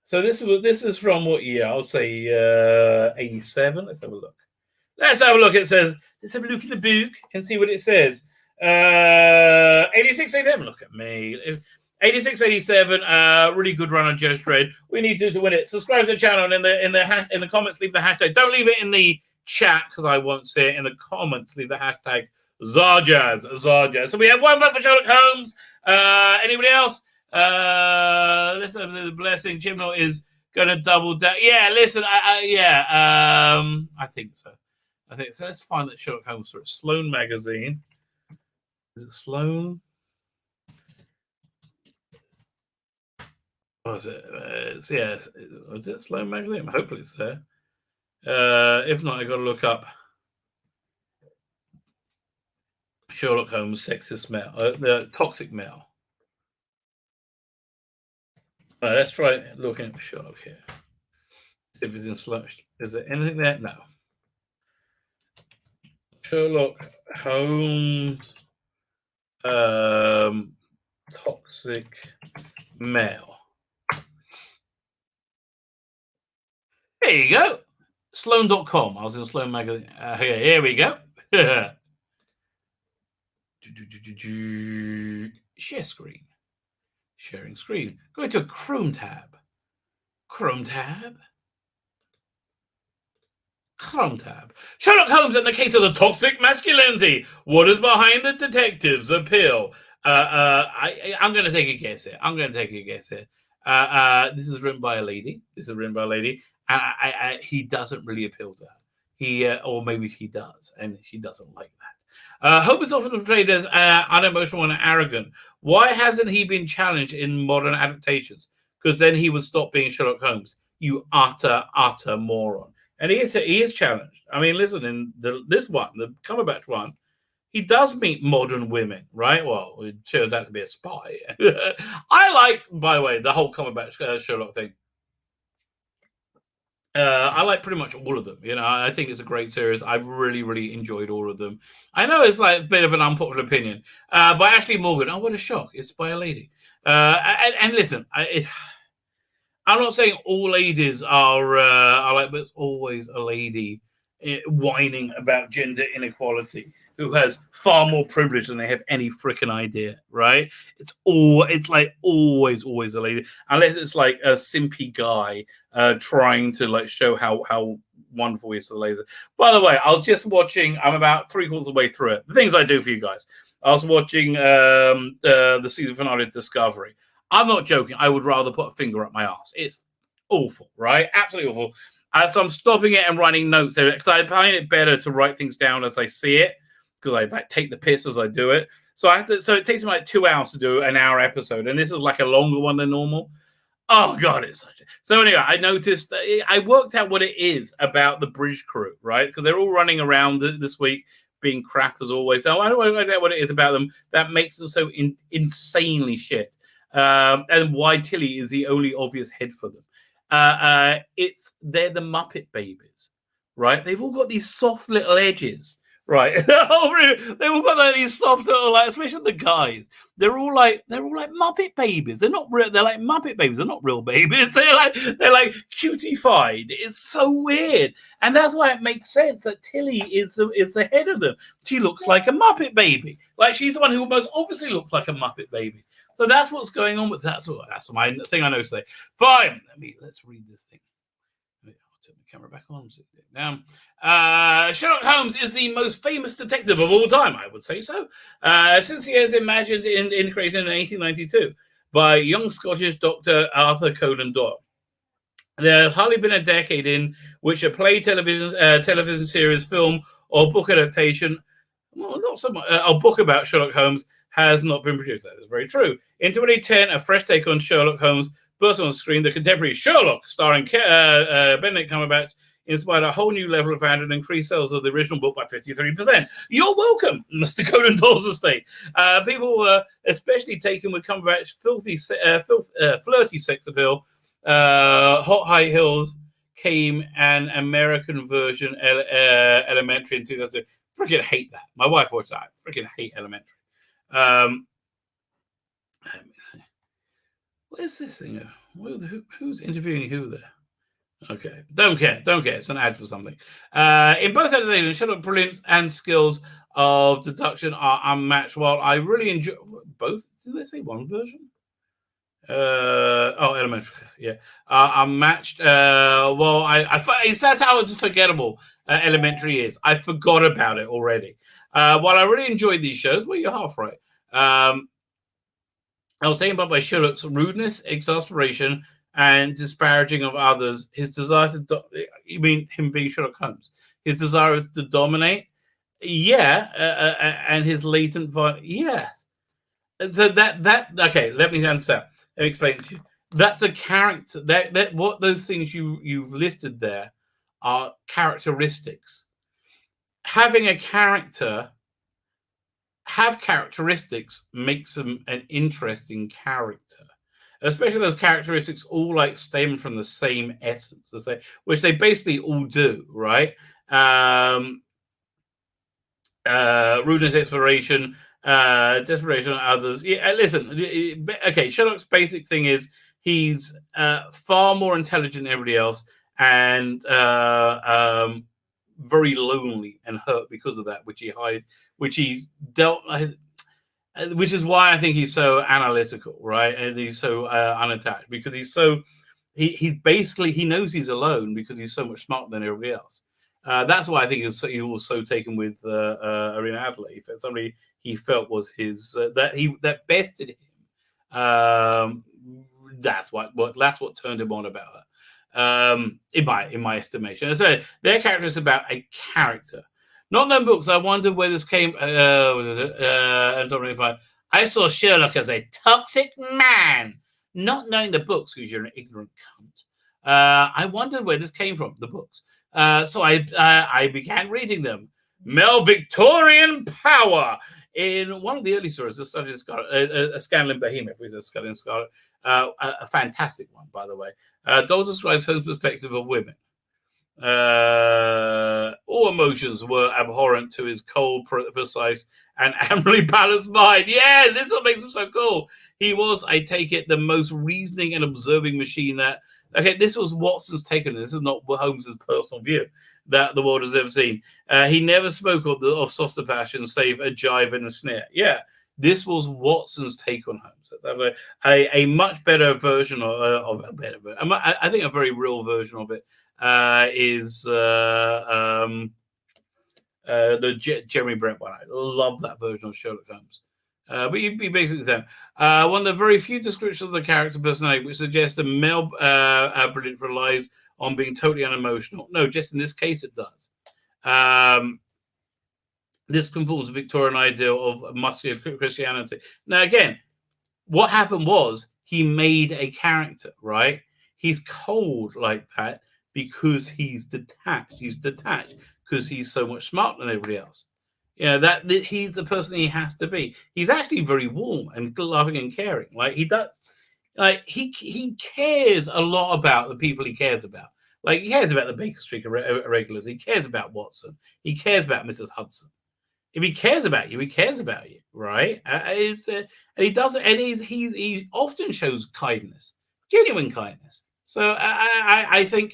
So this is from what year? I'll say 87. Let's have a look. It says, let's have a look in the book and see what it says. 86, 87. Look at me. 86, 87. Really good run on Just Dredd. We need to win it. Subscribe to the channel and in the comments leave the hashtag. Don't leave it in the chat because I won't see it. In the comments leave the hashtag Zarjaz. So we have one vote for Sherlock Holmes. Anybody else? Let's have the blessing. Chibnall is going to double down. Yeah, listen. I think so. Let's find that Sherlock Holmes for Sloan magazine. Is it Sloan? Was it? Yes. Was it Sloan magazine? Hopefully it's there. If not, I got to look up Sherlock Holmes sexist male, the toxic male. All right, let's try looking at Sherlock here. See if it's in Sloan. Is there anything there? No. Sherlock Holmes toxic male. There you go. Sloan.com. I was in Sloan magazine. Here we go. Share screen. Sharing screen. Go to Chrome tab. Chrome tab. Sherlock Holmes in the case of the toxic masculinity. What is behind the detective's appeal? I'm going to take a guess here. This is written by a lady. And he doesn't really appeal to her. Or maybe he does, and she doesn't like that. Holmes is often portrayed as unemotional and arrogant. Why hasn't he been challenged in modern adaptations? Because then he would stop being Sherlock Holmes. You utter moron. And he is challenged. I mean, listen, in this one, the Cumberbatch one, he does meet modern women, right? Well, it turns out to be a spy. I like, by the way, the whole Cumberbatch Sherlock thing. I like pretty much all of them. You know, I think it's a great series. I've really, really enjoyed all of them. I know it's like a bit of an unpopular opinion, but Ashley Morgan. Oh, what a shock! It's by a lady. And listen, I'm not saying all ladies are like, but it's always a lady whining about gender inequality who has far more privilege than they have any freaking idea, right? It's like always a lady, unless it's like a simpy guy trying to like show how wonderful he is to the ladies. By the way, I was just watching. I'm about 3/4 of the way through it. The things I do for you guys. I was watching the season finale of Discovery. I'm not joking. I would rather put a finger up my ass. It's awful, right? Absolutely awful. So I'm stopping it and writing notes there because I find it better to write things down as I see it because I like take the piss as I do it. So it takes me like 2 hours to do an hour episode, and this is like a longer one than normal. Oh God, it's such a... So anyway, I noticed I worked out what it is about the bridge crew, right? Because they're all running around this week being crap as always. So I don't know what it is about them that makes them so insanely shit. And why Tilly is the only obvious head for them. They're the Muppet Babies, right? They've all got these soft little edges, right? They've all got like these soft little, like, especially the guys. They're all like Muppet Babies. They're not real. They're like Muppet Babies. They're not real babies. They're like cutified. It's so weird, and that's why it makes sense that Tilly is the head of them. She looks like a Muppet Baby. Like she's the one who most obviously looks like a Muppet Baby. So that's what's going on with that's my thing I know today. Fine. Let's read this thing. I'll turn the camera back on. Sit down. Sherlock Holmes is the most famous detective of all time, I would say so. Since he is imagined and created in 1892 by young Scottish Dr. Arthur Conan Doyle. There has hardly been a decade in which a play, television series, film, or book adaptation, well, not so much, a book about Sherlock Holmes has not been produced. That is very true. In 2010, a fresh take on Sherlock Holmes burst on the screen. The contemporary Sherlock, starring Benedict Cumberbatch, inspired a whole new level of fandom and increased sales of the original book by 53%. You're welcome, Mr. Conan Doyle's estate. People were especially taken with Cumberbatch's flirty sex appeal. Hot High Hills came an American version, Elementary, in 2000. Freaking hate that. My wife watched that. Freaking hate Elementary. What is this thing? Who's interviewing who there? Okay, don't care. It's an ad for something. In both adaptations, Sherlock's brilliance and skills of deduction are unmatched. While I really enjoy both, did they say one version? Elementary, yeah, unmatched. Well, that's how it's forgettable. Elementary is. I forgot about it already. While I really enjoyed these shows, well, you're half right. I was taken by Sherlock's rudeness, exasperation, and disparaging of others. His desire to you mean him being Sherlock Holmes? His desire to dominate, yeah, and his latent violence, yes. So that okay. Let me understand. Let me explain it to you. That's a character. That what those things you've listed there are characteristics. Having a character have characteristics makes them an interesting character, especially those characteristics all like stem from the same essence, which they basically all do, right? Rudeness, exploration, desperation on others. Yeah, listen. Okay, Sherlock's basic thing is he's far more intelligent than everybody else, and very lonely and hurt because of that, which he dealt. Which is why I think he's so analytical, right? And he's so unattached because he's basically he knows he's alone because he's so much smarter than everybody else. That's why I think he was so taken with Irina Adler. He felt somebody he felt was his that bested him. That's what turned him on about her. In my estimation, so their character is about a character. Not known books. I wondered where this came. I saw Sherlock as a toxic man, not knowing the books because you're an ignorant cunt. I wondered where this came from. The books. So I began reading them. Male Victorian power. In one of the early stories, I studied a Scandal in Bohemia, which is a Scandal in Scarlet. A fantastic one, by the way. Dole describes Holmes' perspective of women. All emotions were abhorrent to his cold, precise, and admirably balanced mind. Yeah, this is what makes him so cool. He was, I take it, the most reasoning and observing machine that. Okay, this was Watson's take on this. This is not Holmes's personal view that the world has ever seen. He never spoke of softer passion, save a jibe and a sneer. Yeah, this was Watson's take on Holmes. A much better version of a better. I think a very real version of it is the Jeremy Brett one. I love that version of Sherlock Holmes. But you'd be basically them. One of the very few descriptions of the character personality which suggests the male brilliant relies on being totally unemotional. No, just in this case it does. This conforms to the Victorian ideal of muscular Christianity. Now, again, what happened was he made a character, right? He's cold like that because he's detached. He's detached because he's so much smarter than everybody else. You know, that he's the person he has to be. He's actually very warm and loving and caring. Like he does, like he cares a lot about the people he cares about. Like he cares about the Baker Street regulars. He cares about Watson. He cares about Mrs. Hudson. If he cares about you, he cares about you, right? And he does it, and he often shows kindness, genuine kindness. So I think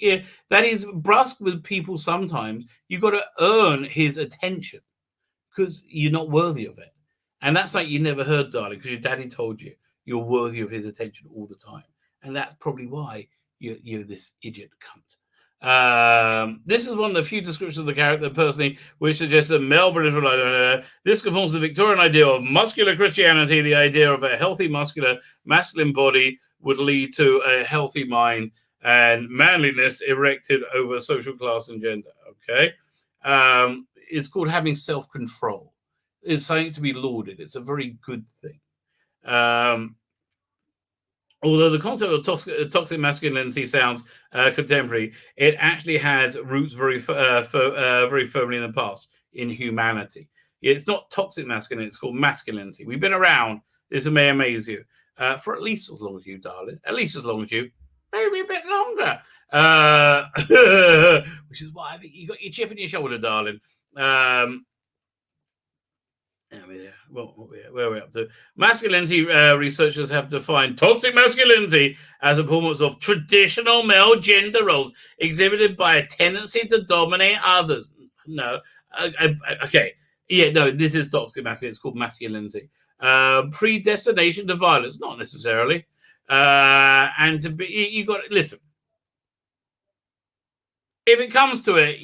that he's brusque with people sometimes. You've got to earn his attention because you're not worthy of it. And that's like you never heard, darling, because your daddy told you you're worthy of his attention all the time. And that's probably why you're this idiot cunt. This is one of the few descriptions of the character personally which suggests that Melbourne is this conforms to the Victorian idea of muscular Christianity. The idea of a healthy masculine body would lead to a healthy mind and manliness erected over social class and gender. Okay. It's called having self-control. It's something to be lauded. It's a very good thing. Although the concept of toxic masculinity sounds contemporary, it actually has roots very firmly in the past, in humanity. It's not toxic masculinity, it's called masculinity. We've been around, this may amaze you, for at least as long as you, darling. At least as long as you, maybe a bit longer. Which is why I think you got your chip in your shoulder, darling. Where are we up to? Masculinity researchers have defined toxic masculinity as a performance of traditional male gender roles exhibited by a tendency to dominate others. No. Okay. Yeah, no, this is toxic masculinity. It's called masculinity. Predestination to violence, not necessarily. And to be, you got to listen. If it comes to it,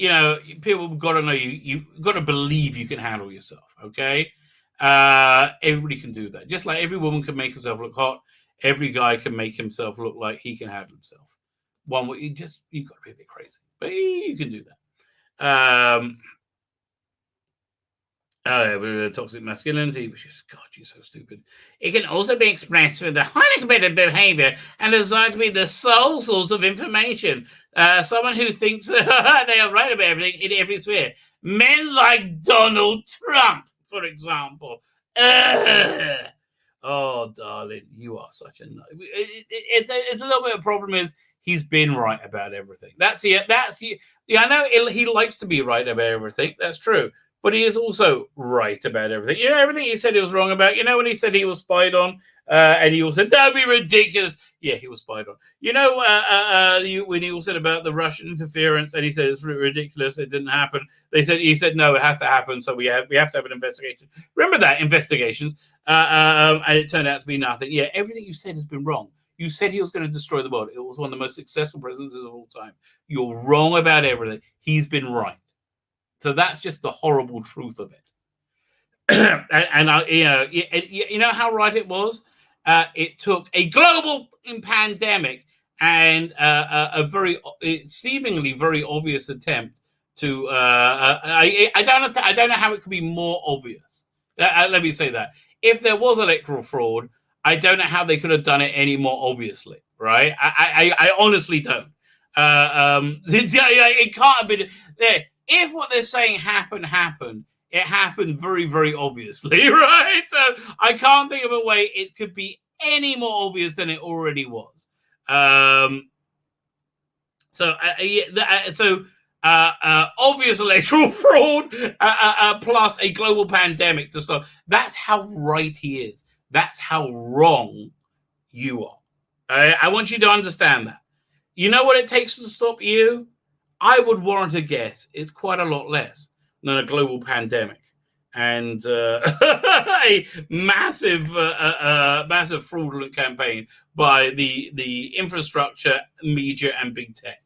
people have got to know you've got to believe you can handle yourself. Okay. Everybody can do that. Just like every woman can make herself look hot, every guy can make himself look like he can handle himself. One way you've got to be a bit crazy, but you can do that. Toxic masculinity, which is, God, you're so stupid. It can also be expressed with the highly competitive behavior and desire to be the sole source of information. Someone who thinks they are right about everything in every sphere. Men like Donald Trump, for example. Oh, darling, you are such a... It's a little bit of a problem is he's been right about everything. That's it. I know he likes to be right about everything. That's true. But he is also right about everything. Everything he said he was wrong about. When he said he was spied on, and he also said, don't be ridiculous. Yeah, he was spied on. When he said about the Russian interference, and he said it's ridiculous, it didn't happen. He said, no, it has to happen, so we have to have an investigation. Remember that, investigations. And it turned out to be nothing. Yeah, everything you said has been wrong. You said he was going to destroy the world. It was one of the most successful presidents of all time. You're wrong about everything. He's been right. So that's just the horrible truth of it. You know how right it was? It took a global pandemic and a very seemingly very obvious attempt to. I don't understand. I don't know how it could be more obvious. Let me say that. If there was electoral fraud, I don't know how they could have done it any more obviously. Right? I honestly don't. It can't have been there. If what they're saying happened, it happened very, very obviously, right? So I can't think of a way it could be any more obvious than it already was. Obvious electoral fraud plus a global pandemic to stop. That's how right he is. That's how wrong you are. I want you to understand that. You know what it takes to stop you? I would warrant a guess. It's quite a lot less than a global pandemic and a massive fraudulent campaign by the infrastructure, media, and big tech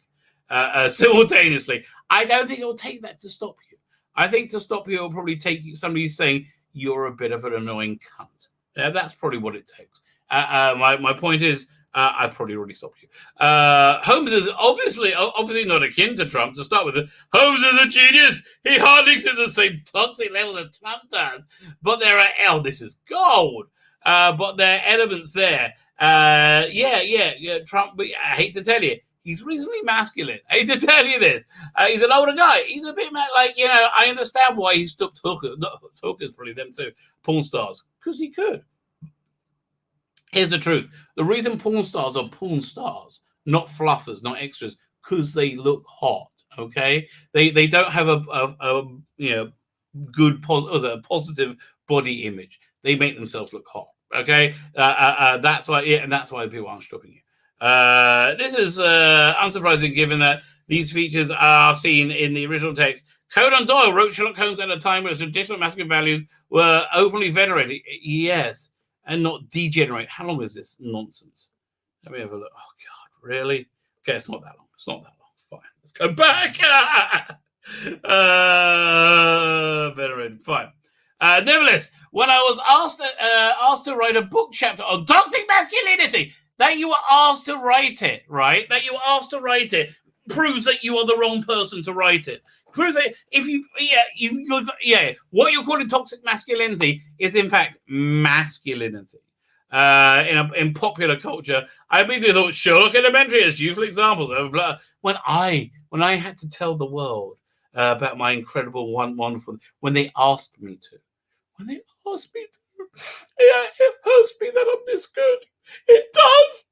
simultaneously. I don't think it will take that to stop you. I think to stop you, it will probably take somebody saying you're a bit of an annoying cunt. That's probably what it takes. My point is, I'd probably already stopped you. Holmes is obviously not akin to Trump. To start with, Holmes is a genius. He hardly to the same toxic level that Trump does. But there are this is gold. But there are elements there. Trump. I hate to tell you, he's reasonably masculine. I hate to tell you this. He's an older guy. He's a bit I understand why he stopped hookers. Not hookers, probably them too. Porn stars, because he could. Here's the truth. The reason porn stars are porn stars, not fluffers, not extras, because they look hot, okay? They don't have a good positive body image. They make themselves look hot, okay? That's why, and that's why people aren't stopping you. This is unsurprising given that these features are seen in the original text. Conan Doyle wrote Sherlock Holmes at a time where traditional masculine values were openly venerated. Yes. And not degenerate. How long is this nonsense? Let me have a look. Oh, God, really? Okay, it's not that long. Fine. Let's go back. Veteran. Fine. Nevertheless, when I was asked to write a book chapter on toxic masculinity, that you were asked to write it, right? That you were asked to write it proves that you are the wrong person to write it. Proves that what you're calling toxic masculinity is in fact masculinity. In popular culture, I immediately thought Sherlock Elementary as useful examples. When I had to tell the world about my incredible, wonderful, when they asked me to, it hurts me that I'm this good. It does,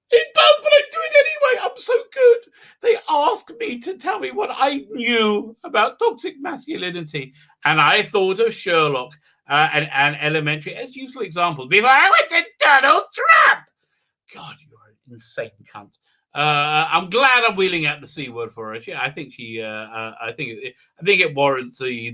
but I do it anyway. I'm so good. They asked me to tell me what I knew about toxic masculinity, and I thought of Sherlock and Elementary as useful examples. Before I went to Donald Trump. God, you're an insane cunt. I'm glad I'm wheeling out the C word for her. Yeah, I think I think it warrants the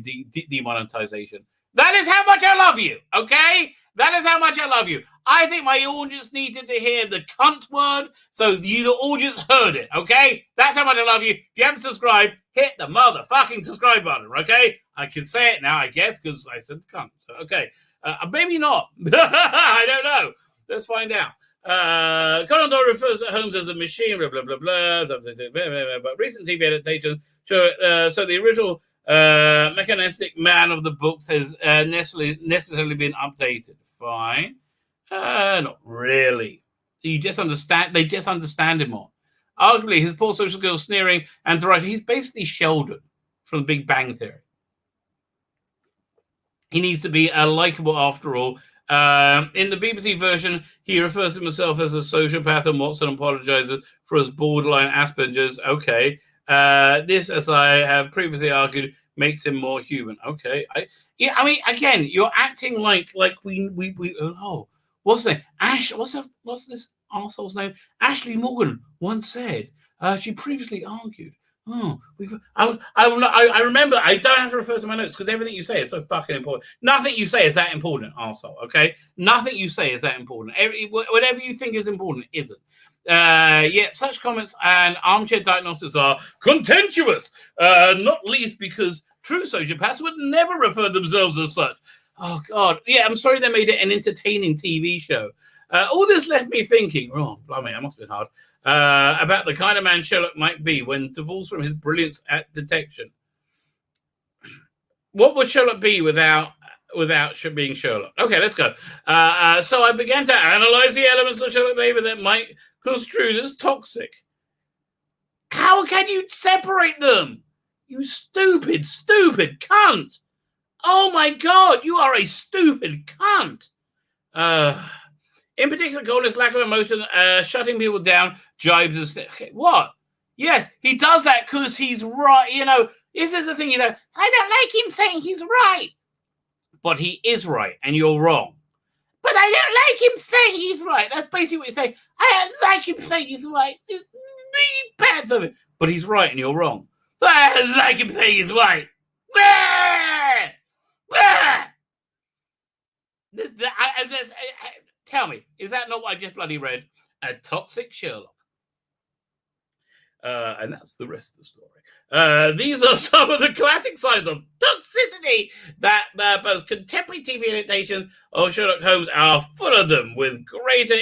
demonetization. That is how much I love you. Okay, that is how much I love you. I think my audience needed to hear the cunt word, so the audience heard it. Okay, that's how much I love you. If you haven't subscribed, hit the motherfucking subscribe button. Okay, I can say it now, I guess, because I said cunt. So, okay, maybe not. I don't know. Let's find out. Conan Doyle refers to Holmes as a machine, blah, blah, blah, blah, blah, blah, blah, blah, but recent TV adaptations show so the original mechanistic man of the books has necessarily been updated. Fine. Not really. They just understand him more. Arguably, his poor social skills, sneering, and writing, he's basically Sheldon from the Big Bang Theory. He needs to be likable after all. In the BBC version, he refers to himself as a sociopath, and Watson apologizes for his borderline Asperger's. Okay. This, as I have previously argued, makes him more human. Okay. I mean, again, you're acting like we what's the name? What's this arsehole's name? Ashley Morgan once said, she previously argued. I remember. I don't have to refer to my notes because everything you say is so fucking important. Nothing you say is that important, arsehole. Okay, nothing you say is that important. Whatever you think is important isn't. Yet such comments and armchair diagnosis are contemptuous, not least because true sociopaths would never refer themselves as such. Oh God, yeah. I'm sorry they made it an entertaining TV show. All this left me thinking. Oh, blimey, that must have been hard. About the kind of man Sherlock might be when divorced from his brilliance at detection. What would Sherlock be without being Sherlock? Okay, let's go. So I began to analyze the elements of Sherlock behavior that might construed as toxic. How can you separate them? You stupid cunt. Oh my God, you are a stupid cunt. In particular, coldness, lack of emotion, shutting people down, jibes and what? Yes, he does that because he's right. You know, this is the thing. You know, I don't like him saying he's right, but he is right, and you're wrong. But I don't like him saying he's right. That's basically what you're saying. I don't like him saying he's right. It's really bad for him, but he's right, and you're wrong. I don't like him saying he's right. Tell me, is that not what I just bloody read? A toxic Sherlock. And that's the rest of the story. These are some of the classic signs of toxicity that both contemporary TV adaptations of Sherlock Holmes are full of them, with greater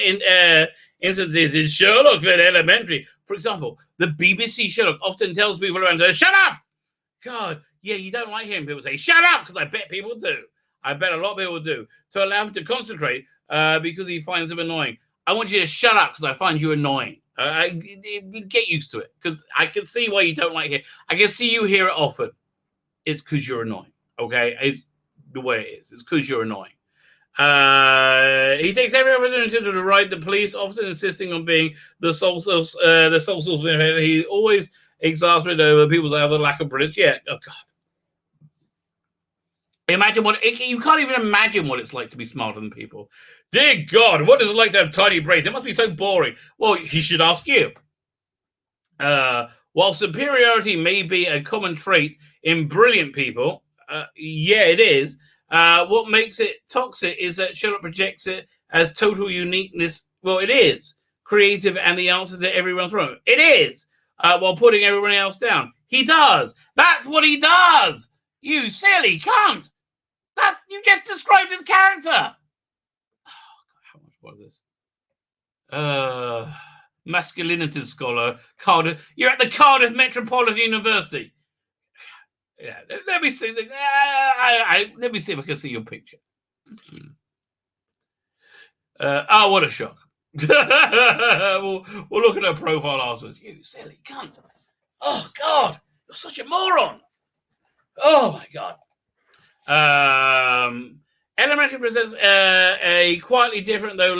instances in Sherlock than Elementary. For example, the BBC Sherlock often tells people around to shut up. God, yeah, you don't like hearing people say shut up, because I bet people do. I bet a lot of people do, to allow him to concentrate because he finds them annoying. I want you to shut up because I find you annoying. Get used to it, because I can see why you don't like it. I can see you hear it often. It's because you're annoying. Okay, it's the way it is. It's because you're annoying. He takes every opportunity to deride the police, often insisting on being the sole source. He always exasperated over people's other lack of brilliance. Yeah. Oh God. Imagine you can't even imagine what it's like to be smarter than people. Dear God, what is it like to have tiny brains? It must be so boring. Well, he should ask you. While superiority may be a common trait in brilliant people, yeah, it is. What makes it toxic is that Sherlock projects it as total uniqueness. Well, it is creative and the answer to everyone's problem. It is. While putting everyone else down. He does. That's what he does. You silly cunt. That you just described his character. Oh, God, how much was this? Masculinity scholar, Cardiff. You're at the Cardiff Metropolitan University. Yeah, let me see. Let me see if I can see your picture. What a shock. we'll look at her profile afterwards. You silly cunt. Oh, God. You're such a moron. Oh, my God. Elementary presents a quietly different, though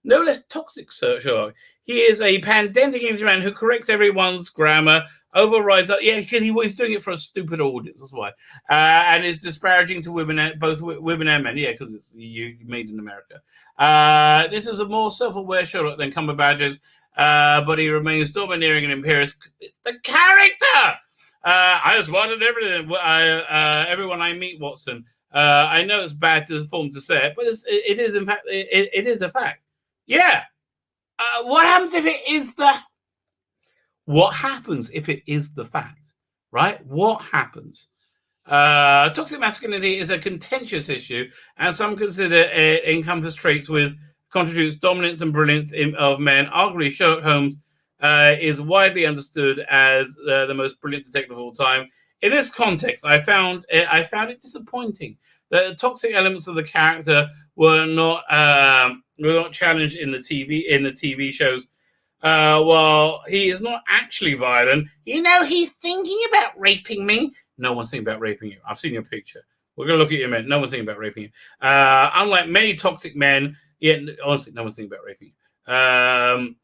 no less toxic Sherlock. He is a pedantic Englishman who corrects everyone's grammar, overrides that. Yeah, because he's doing it for a stupid audience. That's why. And it's disparaging to women, both women and men. Yeah, because it's you made in America. This is a more self-aware Sherlock than Cumberbatch's, but he remains domineering and imperious. It's the character. I just wanted everything. Everyone I meet, Watson. I know it's bad to form to say it, but it is in fact it is a fact. Yeah. What happens if it is the? What happens if it is the fact? Right? What happens? Toxic masculinity is a contentious issue, and some consider it encompasses traits with contributes dominance and brilliance of men. Arguably, Sherlock Holmes is widely understood as the most brilliant detective of all time. In this context, I found it disappointing that the toxic elements of the character were not challenged in the TV shows. Well, he is not actually violent. He's thinking about raping me. No one's thinking about raping you. I've seen your picture. We're going to look at your men. No one's thinking about raping you. Unlike many toxic men, honestly, no one's thinking about raping you.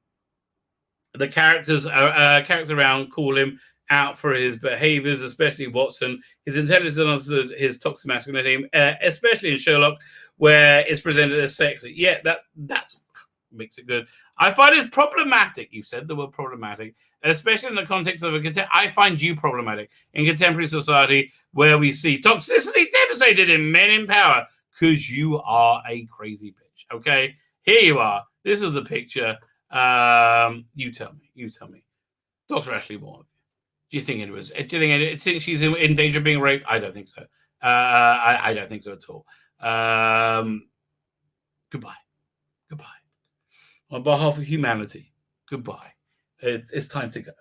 The characters around call him out for his behaviors, especially Watson. His intelligence understood his toxic masculinity, especially in Sherlock, where it's presented as sexy. Yeah, that's makes it good. I find it problematic. You said the word problematic, especially in the context of I find you problematic in contemporary society where we see toxicity demonstrated in men in power because you are a crazy bitch. Okay, here you are. This is the picture. You tell me. Dr. Ashley Moore. Do you think it was? Do you think she's in danger of being raped? I don't think so. I don't think so at all. Goodbye. On behalf of humanity, goodbye. It's time to go.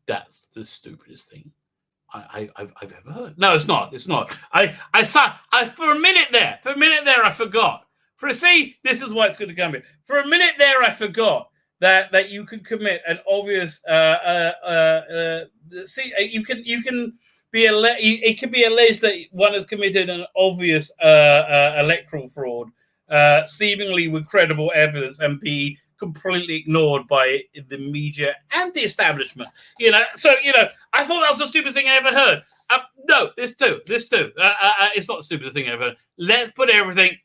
That's the stupidest thing I've ever heard. No, it's not. I saw. For a minute there, I forgot. This is why it's good to come here. For a minute there, I forgot that you could commit an obvious. You can be it can be alleged that one has committed an obvious electoral fraud, seemingly with credible evidence, and be completely ignored by the media and the establishment. So I thought that was the stupidest thing I ever heard. No, this too. It's not the stupidest thing I ever heard. Let's put everything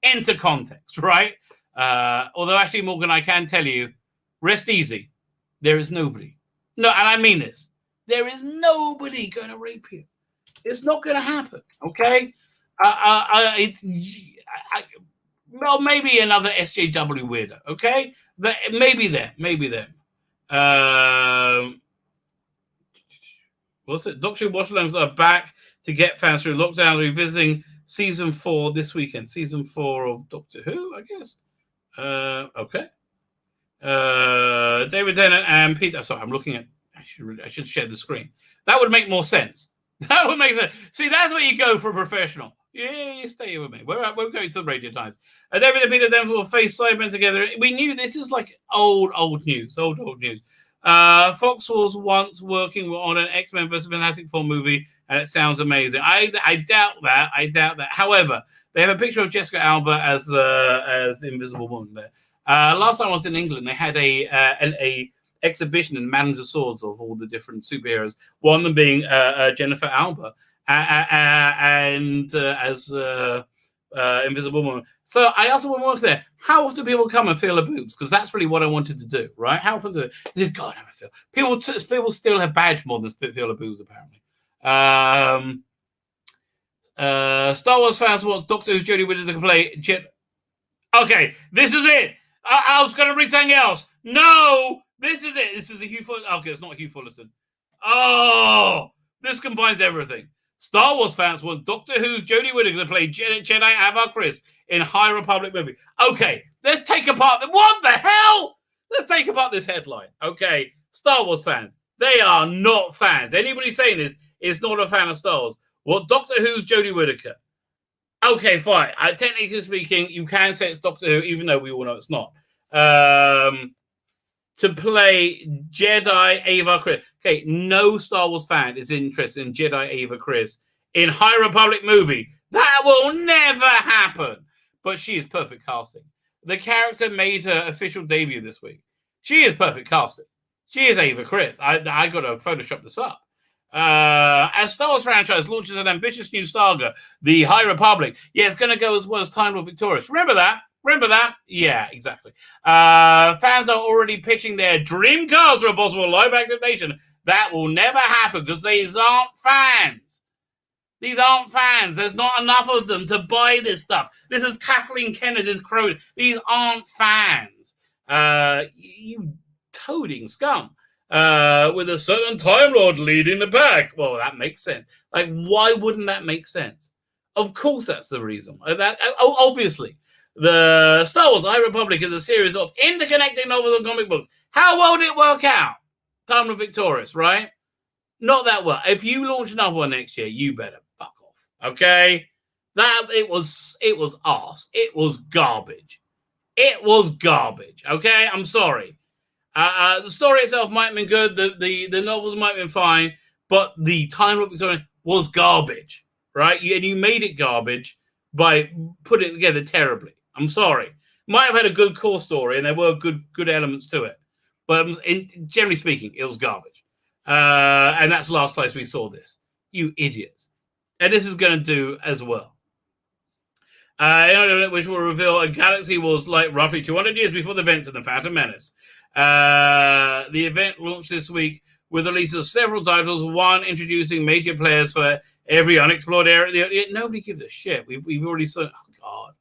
into context, right? Although actually, Morgan, I can tell you, rest easy. There is nobody. No, and I mean this. There is nobody going to rape you. It's not going to happen. Okay. Well, maybe another SJW weirdo. Okay, maybe them. What's it? Doctor Washington's are back to get fans through lockdown, revisiting season 4 this weekend. Season 4 of Doctor Who, I guess. Okay. David Tennant and Peter. Sorry, I'm looking at. I should share the screen. That would make more sense. That would make sense. See, that's where you go for a professional. Yeah, you stay here with me. We're going to the Radio Times. David and Peter then will face Cybermen together. We knew this is like old news. Old news. Fox was once working on an X-Men vs. Fantastic Four movie, and it sounds amazing. I doubt that. However, they have a picture of Jessica Alba as Invisible Woman there. Last time I was in England, they had a exhibition in Madame de Swords of all the different superheroes. One of them being Jennifer Alba. And as Invisible Woman. So I asked when we worked there, how often do people come and feel her boobs? Because that's really what I wanted to do, right? How often do they? God, have a feel. People still have badge more than feel her boobs, apparently. Star Wars fans want Doctor Who's Jodie Whittaker to play Jet. Okay, this is it. I was going to read something else. No, this is it. This is a Hugh Fullerton. Okay, it's not Hugh Fullerton. Oh, this combines everything. Star Wars fans want Doctor Who's Jodie Whittaker to play Jedi Ava Chris in High Republic movie. Okay, let's take apart what the hell? Let's take apart this headline. Okay, Star Wars fans, they are not fans. Anybody saying this is not a fan of Star Wars. Well, Doctor Who's Jodie Whittaker. Okay, fine. Technically speaking, you can say it's Doctor Who, even though we all know it's not. To play Jedi Ava Chris. Okay, no Star Wars fan is interested in Jedi Ava Chris in High Republic movie. That will never happen. But she is perfect casting. The character made her official debut this week. She is perfect casting. She is Ava Chris. I got to Photoshop this up. As Star Wars franchise launches an ambitious new saga, The High Republic. Yeah, it's going to go as well as Time Lord Victorious. Remember that? Yeah, exactly. Fans are already pitching their dream cast for a possible live adaptation. That will never happen because these aren't fans. These aren't fans. There's not enough of them to buy this stuff. This is Kathleen Kennedy's crowd. These aren't fans. You toading scum. With a certain Time Lord leading the pack. Well, that makes sense. Like, why wouldn't that make sense? Of course, that's the reason. Obviously, the Star Wars High Republic is a series of interconnecting novels and comic books. How well did it work out? Time Lord Victorious, right? Not that well. If you launch another one next year, you better fuck off. Okay? It was arse. It was garbage. It was garbage. Okay? I'm sorry. The story itself might have been good. The novels might have been fine, but the Time Lord Victorious was garbage, right? And you made it garbage by putting it together terribly. I'm sorry. Might have had a good core story, and there were good elements to it, but generally speaking, it was garbage. And that's the last place we saw this. You idiots. And this is going to do as well. Which will reveal a galaxy was like roughly 200 years before the events of the Phantom Menace. The event launched this week with the release of several titles, one introducing major players for every unexplored area. Nobody gives a shit. We've already seen. Oh God.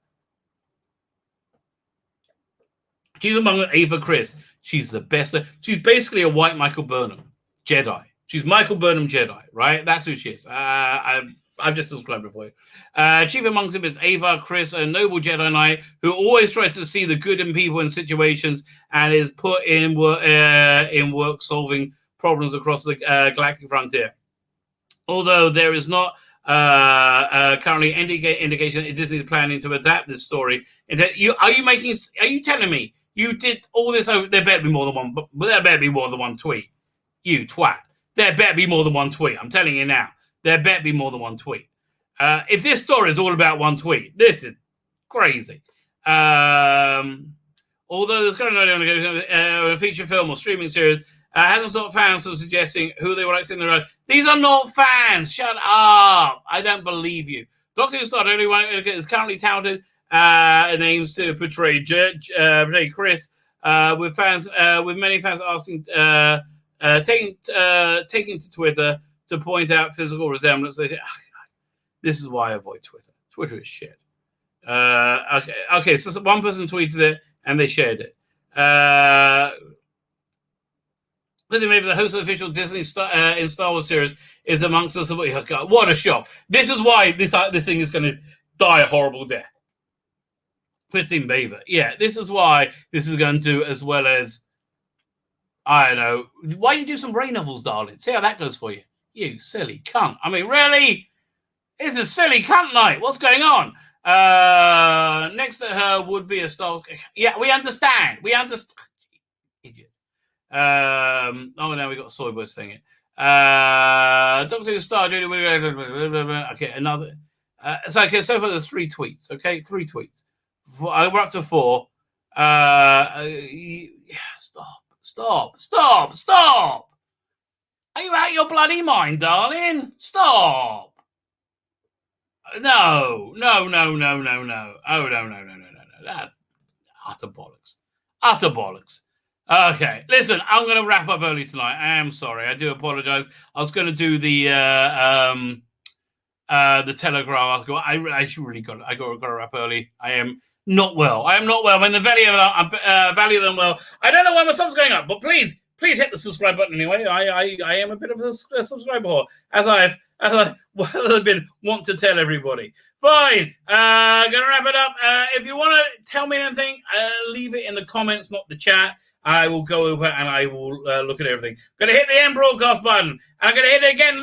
She's among Ava Chris. She's the best. She's basically a white Michael Burnham Jedi. She's Michael Burnham Jedi, right? That's who she is. I've just described it for you. Chief amongst them is Ava Chris, a noble Jedi Knight who always tries to see the good in people and situations and is put in work solving problems across the galactic frontier. Although there is not currently indication that Disney is planning to adapt this story. Are you telling me you did all this? There better be more than one. But there better be more than one tweet. You twat. There better be more than one tweet. I'm telling you now. There better be more than one tweet. If this story is all about one tweet, this is crazy. Although there's currently a feature film or streaming series, hasn't stopped fans from suggesting who they would like to see in the road. These are not fans. Shut up. I don't believe you. Doctor Who Star is currently touted and aims to portray Chris with many fans asking, taking to Twitter to point out physical resemblance. They say, this is why I avoid Twitter. Twitter is shit. Okay. So one person tweeted it and they shared it. Maybe the host of the official Disney in Star Wars series is amongst us. Oh God, what a shock! This is why this thing is going to die a horrible death. Christine Beaver. Yeah, this is why this is going to, as well as, I don't know. Why don't you do some Ray novels, darling? See how that goes for you. You silly cunt. I mean, really? It's a silly cunt night. What's going on? Next to her would be a Star Wars. Yeah, we understand. Idiot. Oh, now we got a soy boys thing. Doctor Who Star. Okay, another. So far there's 3 tweets. Okay, 3 tweets. We're up to 4. Stop. Are you out of your bloody mind, darling? Stop. No. Oh, no. That's utter bollocks. Okay, listen, I'm going to wrap up early tonight. I am sorry. I do apologize. I was going to do the Telegraph article. I got to wrap early. I am not well. I'm in the value of them well. I don't know why my sub's going up, but please hit the subscribe button anyway. I am a bit of a subscriber whore, as I've been want to tell everybody. Fine. Gonna wrap it up. If you want to tell me anything, leave it in the comments, not the chat. I will go over and I will look at everything. Gonna hit the end broadcast button. And I'm gonna hit it again.